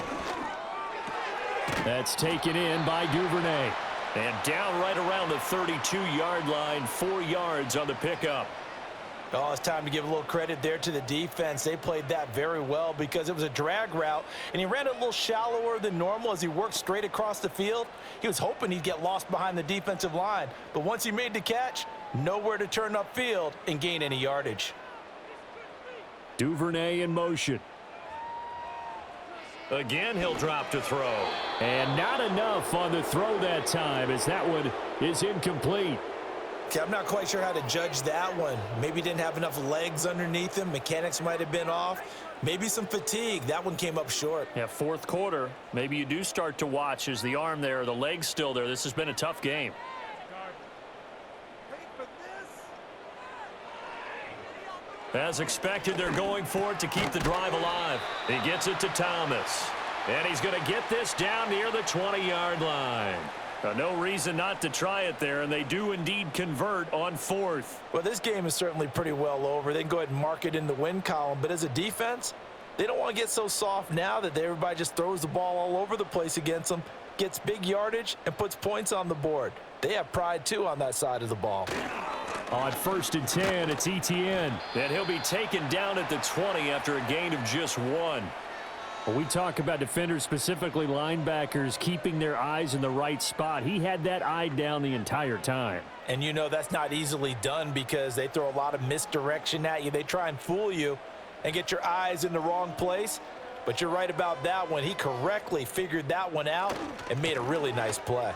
That's taken in by Duvernay. And down right around the 32-yard line, 4 yards on the pickup. Oh, it's time to give a little credit there to the defense. They played that very well because it was a drag route, and he ran it a little shallower than normal as he worked straight across the field. He was hoping he'd get lost behind the defensive line, but once he made the catch, nowhere to turn upfield and gain any yardage. Duvernay in motion. Again, he'll drop to throw. And not enough on the throw that time as that one is incomplete. Okay, I'm not quite sure how to judge that one. Maybe didn't have enough legs underneath him. Mechanics might have been off. Maybe some fatigue. That one came up short. Yeah, 4th quarter. Maybe you do start to watch as the arm there, the leg's still there. This has been a tough game. As expected, they're going for it to keep the drive alive. He gets it to Thomas. And he's going to get this down near the 20-yard line. No reason not to try it there, and they do indeed convert on 4th. Well, this game is certainly pretty well over. They can go ahead and mark it in the win column, but as a defense, they don't want to get so soft now that everybody just throws the ball all over the place against them, gets big yardage, and puts points on the board. They have pride, too, on that side of the ball. On 1st and 10, it's ETN. And he'll be taken down at the 20 after a gain of just 1. When we talk about defenders, specifically linebackers, keeping their eyes in the right spot, he had that eye down the entire time. And you know that's not easily done because they throw a lot of misdirection at you. They try and fool you and get your eyes in the wrong place. But you're right about that one. He correctly figured that one out and made a really nice play.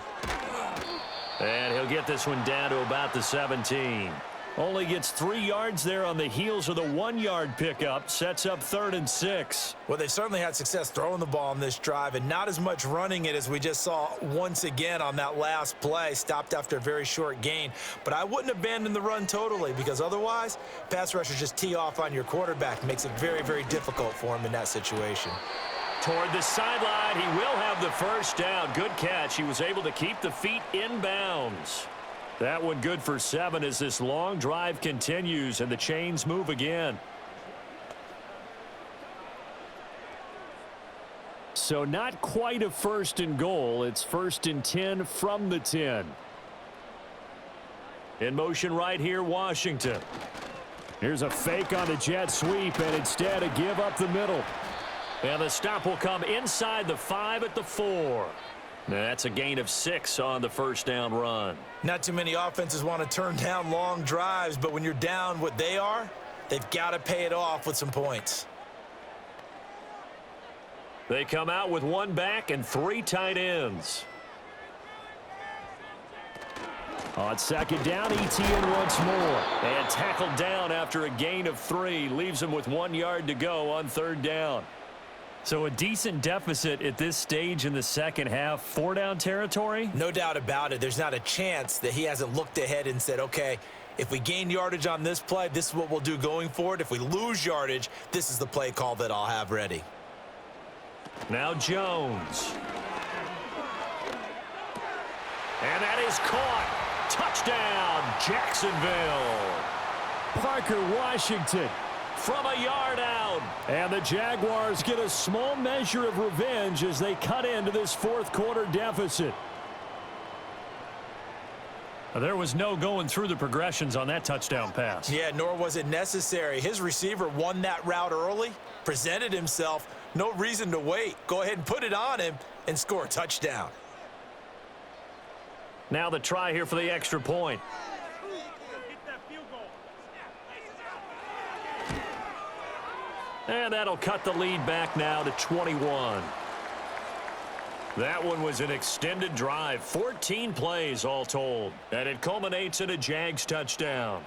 And he'll get this one down to about the 17. Only gets 3 yards there on the heels of the 1-yard pickup. Sets up 3rd and 6. Well, they certainly had success throwing the ball on this drive and not as much running it as we just saw once again on that last play. Stopped after a very short gain. But I wouldn't abandon the run totally because otherwise, pass rushers just tee off on your quarterback. Makes it very, very difficult for him in that situation. Toward the sideline, he will have the first down. Good catch. He was able to keep the feet in bounds. That one good for 7 as this long drive continues and the chains move again. So not quite a 1st and goal. It's 1st and 10 from the 10. In motion right here, Washington. Here's a fake on the jet sweep, and instead a give up the middle. And the stop will come inside the 5 at the 4. That's a gain of 6 on the first down run. Not too many offenses want to turn down long drives, but when you're down what they are, they've got to pay it off with some points. They come out with 1 back and 3 tight ends. On 2nd down, ETN once more. And tackled down after a gain of 3. Leaves him with 1 yard to go on 3rd down. So a decent deficit at this stage in the second half. 4-down territory? No doubt about it. There's not a chance that he hasn't looked ahead and said, okay, if we gain yardage on this play, this is what we'll do going forward. If we lose yardage, this is the play call that I'll have ready. Now Jones. And that is caught. Touchdown, Jacksonville. Parker Washington from a yard out. And the Jaguars get a small measure of revenge as they cut into this 4th quarter deficit. There was no going through the progressions on that touchdown pass. Yeah, nor was it necessary. His receiver won that route early, presented himself. No reason to wait. Go ahead and put it on him and score a touchdown. Now the try here for the extra point. And that'll cut the lead back now to 21. That one was an extended drive, 14 plays all told. And it culminates in a Jags touchdown.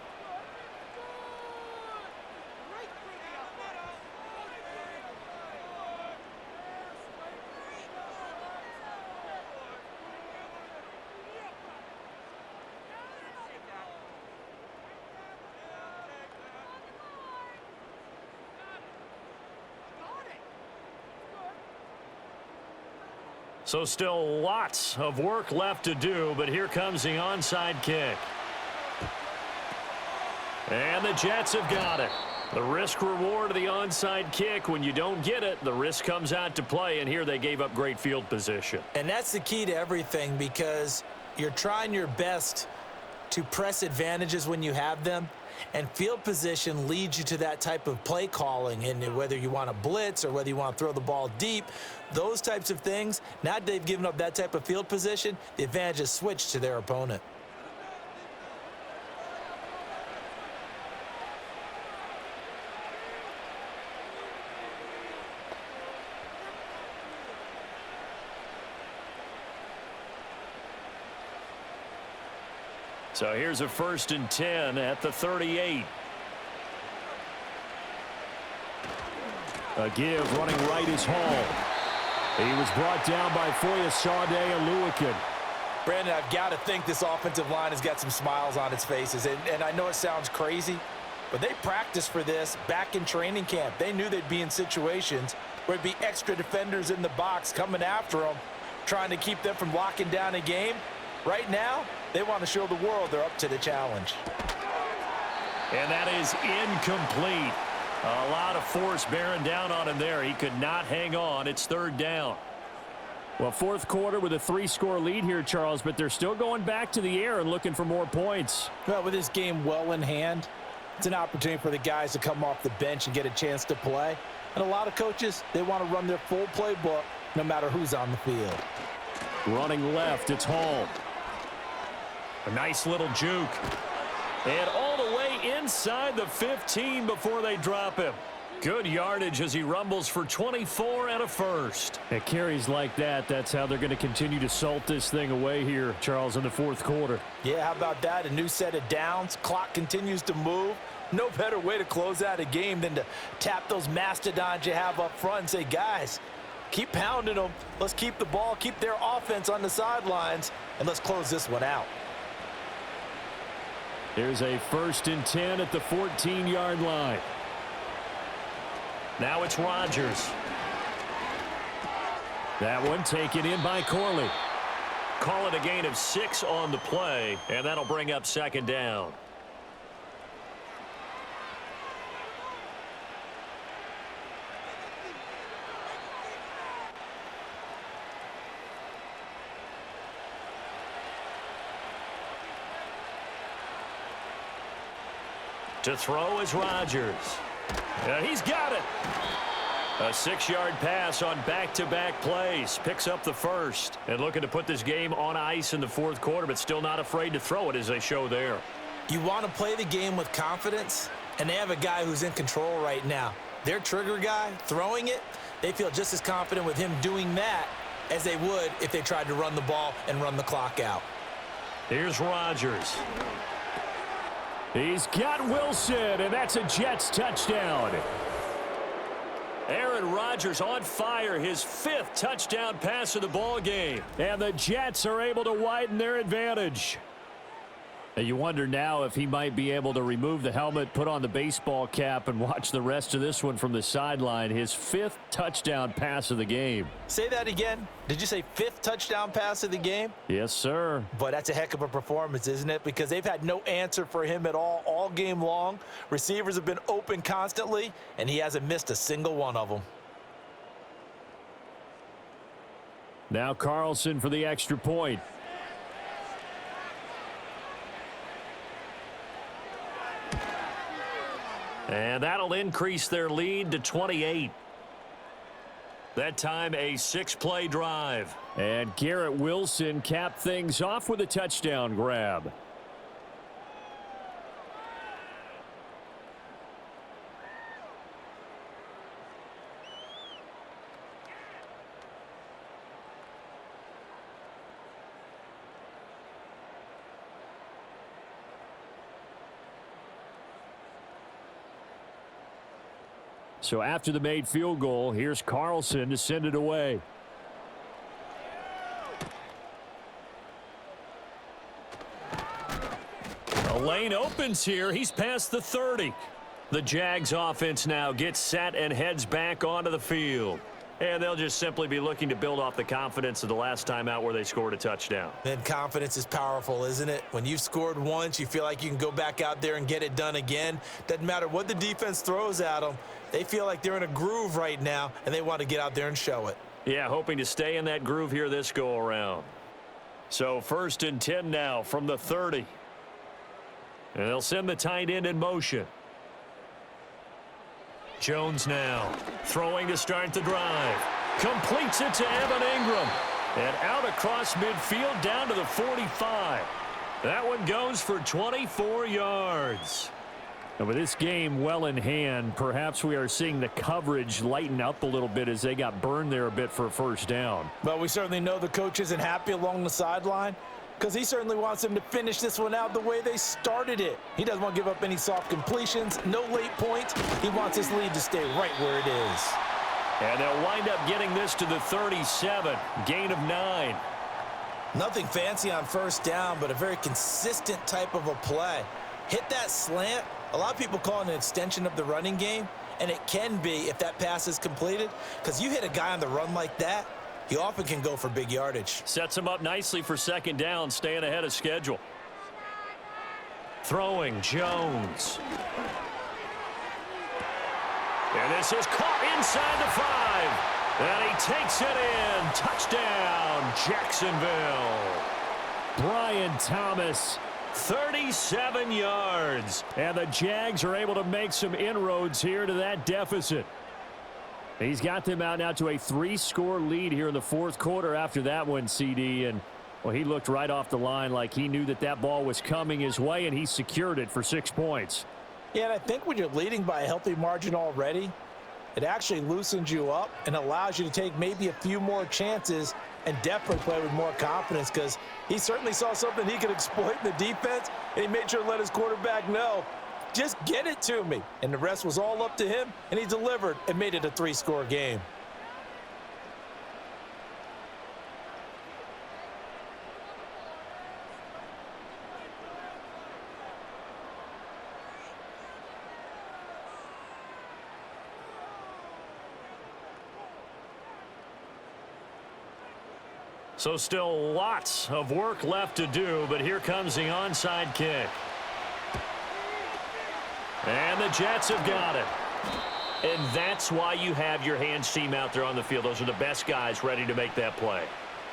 So still lots of work left to do, but here comes the onside kick. And the Jets have got it. The risk reward of the onside kick, when you don't get it, the risk comes out to play, and here they gave up great field position. And that's the key to everything because you're trying your best to press advantages when you have them. And field position leads you to that type of play calling, and whether you want to blitz or whether you want to throw the ball deep, those types of things, now that they've given up that type of field position, the advantage is switched to their opponent. So here's a 1st and 10 at the 38. A give running right is Hall. He was brought down by Foyesade and Lewican. Brandon, I've got to think this offensive line has got some smiles on its faces. And I know it sounds crazy, but they practiced for this back in training camp. They knew they'd be in situations where it'd be extra defenders in the box coming after them, trying to keep them from locking down a game. Right now, they want to show the world they're up to the challenge. And that is incomplete. A lot of force bearing down on him there. He could not hang on. It's third down. Well, fourth quarter with a 3-score lead here, Charles, but they're still going back to the air and looking for more points. Well, with this game well in hand, it's an opportunity for the guys to come off the bench and get a chance to play. And a lot of coaches, they want to run their full playbook no matter who's on the field. Running left, it's Hall. A nice little juke. And all the way inside the 15 before they drop him. Good yardage as he rumbles for 24 and a first. At carries like that, that's how they're going to continue to salt this thing away here, Charles, in the fourth quarter. Yeah, how about that? A new set of downs. Clock continues to move. No better way to close out a game than to tap those mastodons you have up front and say, guys, keep pounding them. Let's keep the ball, keep their offense on the sidelines, and let's close this one out. There's a 1st and 10 at the 14-yard line. Now it's Rodgers. That one taken in by Corley. Call it a gain of 6 on the play, and that'll bring up second down. To throw is Rodgers. He's got it. A 6-yard pass on back-to-back plays. Picks up the first. And looking to put this game on ice in the fourth quarter, but still not afraid to throw it as they show there. You want to play the game with confidence, and they have a guy who's in control right now. Their trigger guy, throwing it, they feel just as confident with him doing that as they would if they tried to run the ball and run the clock out. Here's Rodgers. He's got Wilson, and that's a Jets touchdown. Aaron Rodgers on fire, his 5th touchdown pass of the ball game. And the Jets are able to widen their advantage. And you wonder now if he might be able to remove the helmet, put on the baseball cap, and watch the rest of this one from the sideline. His 5th touchdown pass of the game. Say that again. Did you say 5th touchdown pass of the game? Yes, sir. But that's a heck of a performance, isn't it? Because they've had no answer for him at all game long. Receivers have been open constantly, and he hasn't missed a single one of them. Now Carlson for the extra point. And that'll increase their lead to 28. That time a 6-play drive. And Garrett Wilson capped things off with a touchdown grab. So after the made field goal, here's Carlson to send it away. A lane opens here. He's past the 30. The Jags offense now gets set and heads back onto the field. And they'll just simply be looking to build off the confidence of the last time out where they scored a touchdown. Then confidence is powerful, isn't it? When you've scored once, you feel like you can go back out there and get it done again. Doesn't matter what the defense throws at them. They feel like they're in a groove right now, and they want to get out there and show it. Yeah, hoping to stay in that groove here this go-around. So 1st and 10 now from the 30. And they'll send the tight end in motion. Jones now throwing to start the drive. Completes it to Evan Ingram. And out across midfield down to the 45. That one goes for 24 yards. And with this game well in hand, perhaps we are seeing the coverage lighten up a little bit as they got burned there a bit for a first down. But we certainly know the coach isn't happy along the sideline because he certainly wants them to finish this one out the way they started it. He doesn't want to give up any soft completions, no late points. He wants his lead to stay right where it is. And they'll wind up getting this to the 37, gain of 9. Nothing fancy on first down, but a very consistent type of a play. Hit that slant, A lot of people call it an extension of the running game, and it can be if that pass is completed, because you hit a guy on the run like that, he often can go for big yardage. Sets him up nicely for second down, staying ahead of schedule. Throwing, Jones. And this is caught inside the 5. And he takes it in. Touchdown, Jacksonville. Brian Thomas, 37 yards. And the Jags are able to make some inroads here to that deficit. He's got them out now to a 3-score lead here in the fourth quarter after that one, CD. And, well, he looked right off the line like he knew that that ball was coming his way, and he secured it for 6 points. Yeah, and I think when you're leading by a healthy margin already, it actually loosens you up and allows you to take maybe a few more chances and definitely play with more confidence, because he certainly saw something he could exploit in the defense, and he made sure to let his quarterback know, just get it to me. And the rest was all up to him, and he delivered and made it a 3-score game. So still lots of work left to do, but here comes the onside kick. And the Jets have got it. And that's why you have your hands team out there on the field. Those are the best guys ready to make that play.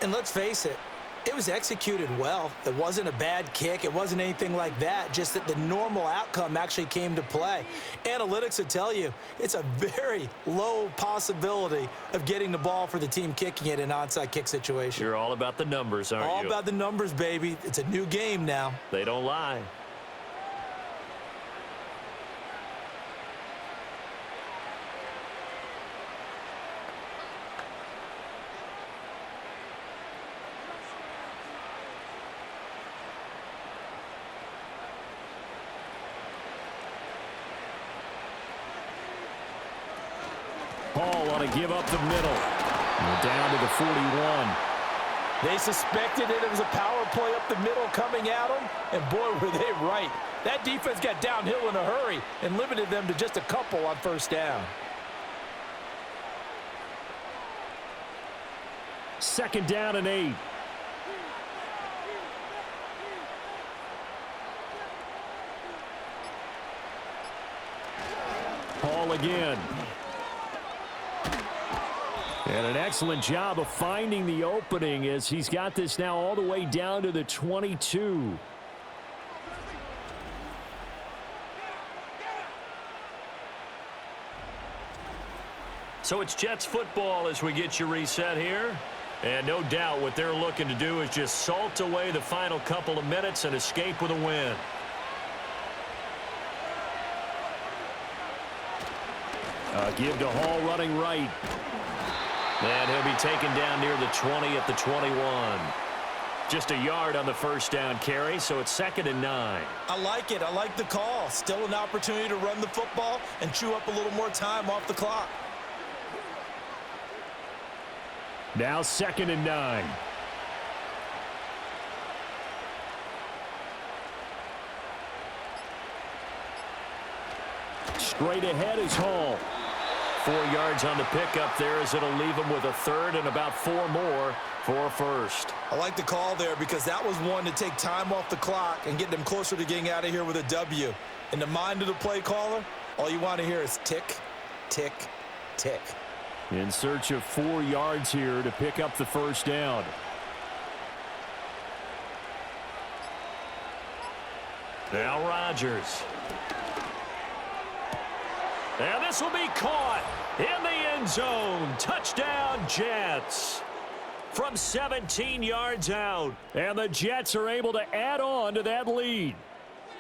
And let's face it, it was executed well. It wasn't a bad kick. It wasn't anything like that. Just that the normal outcome actually came to play. Analytics will tell you it's a very low possibility of getting the ball for the team kicking it in an onside kick situation. You're all about the numbers, aren't you? All about the numbers, baby. It's a new game now. They don't lie. Paul want to give up the middle. We're down to the 41. They suspected it was a power play up the middle coming at them, and boy, were they right. That defense got downhill in a hurry and limited them to just a couple on first down. Second down and 8. Paul again. And an excellent job of finding the opening as he's got this now all the way down to the 22. So it's Jets football as we get you reset here. And no doubt what they're looking to do is just salt away the final couple of minutes and escape with a win. Give to Hall running right. And he'll be taken down near the 20 at the 21. Just a yard on the first down carry, so it's 2nd and 9. I like it. I like the call. Still an opportunity to run the football and chew up a little more time off the clock. Now 2nd and 9. Straight ahead is Hall. 4 yards on the pickup there as it'll leave him with a 3rd and about 4 more for a first. I like the call there because that was one to take time off the clock and get them closer to getting out of here with a W. In the mind of the play caller, all you want to hear is tick, tick, tick. In search of 4 yards here to pick up the first down. Now Rodgers. And this will be caught in the end zone. Touchdown, Jets. From 17 yards out. And the Jets are able to add on to that lead.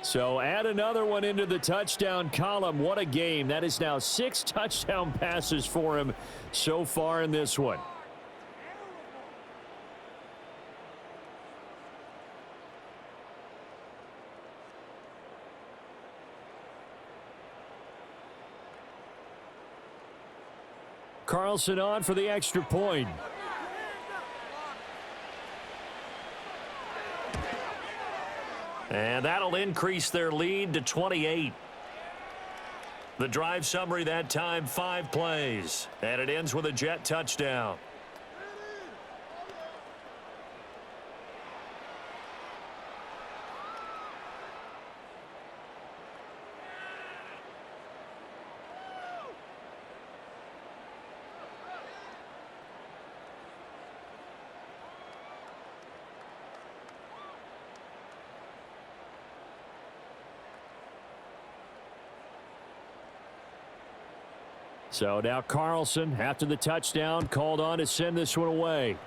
So add another one into the touchdown column. What a game. That is now 6 touchdown passes for him so far in this one. Carlson on for the extra point. And that'll increase their lead to 28. The drive summary that time, 5 plays. And it ends with a Jet touchdown. So now Carlson, after the touchdown, called on to send this one away.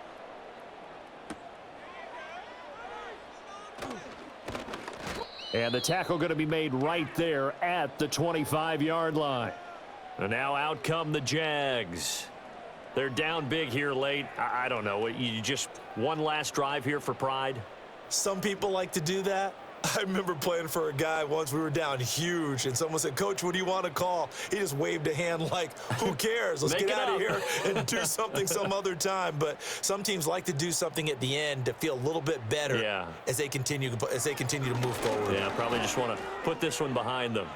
And the tackle going to be made right there at the 25-yard line. And now out come the Jags. They're down big here late. I don't know. You just one last drive here for pride? Some people like to do that. I remember playing for a guy once. We were down huge, and someone said, "Coach, what do you want to call?" He just waved a hand like, who cares? Let's get out of here and do something some other time. But some teams like to do something at the end to feel a little bit better as they continue to move forward. Yeah, probably just want to put this one behind them.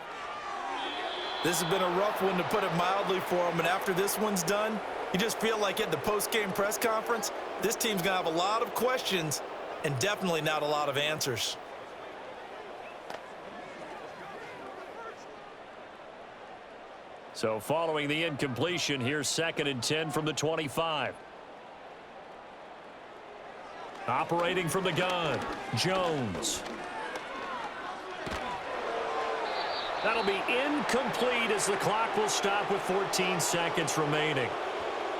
This has been a rough one, to put it mildly, for them. And after this one's done, you just feel like at the post-game press conference, this team's going to have a lot of questions and definitely not a lot of answers. So following the incompletion, here's 2nd and 10 from the 25. Operating from the gun, Jones. That'll be incomplete as the clock will stop with 14 seconds remaining.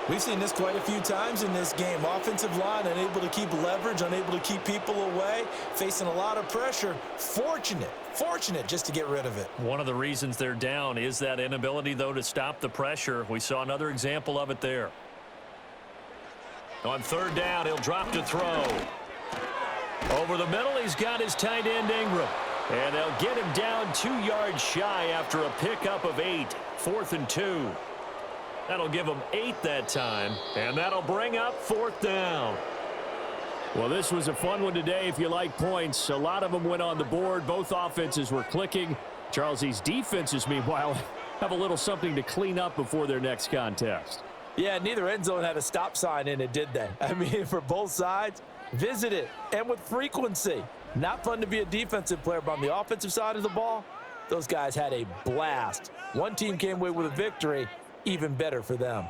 We've seen this quite a few times in this game. Offensive line unable to keep leverage, unable to keep people away, facing a lot of pressure. Fortunate just to get rid of it. One of the reasons they're down is that inability, though, to stop the pressure. We saw another example of it there. On 3rd down, he'll drop to throw. Over the middle, he's got his tight end Ingram. And they'll get him down 2 yards shy after a pickup of 8. 4th and 2. That'll give them 8 that time, and that'll bring up 4th down. Well, this was a fun one today if you like points. A lot of them went on the board. Both offenses were clicking. Charles, these defenses, meanwhile, have a little something to clean up before their next contest. Yeah, neither end zone had a stop sign in it, did they? I mean, for both sides, visit it, and with frequency. Not fun to be a defensive player, but on the offensive side of the ball, those guys had a blast. One team came away with a victory. Even better for them.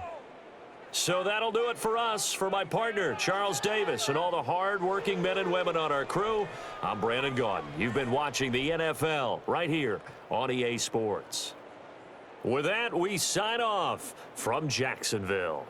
So that'll do it for us. For my partner, Charles Davis, and all the hard-working men and women on our crew, I'm Brandon Gaudin. You've been watching the NFL right here on EA Sports. With that, we sign off from Jacksonville.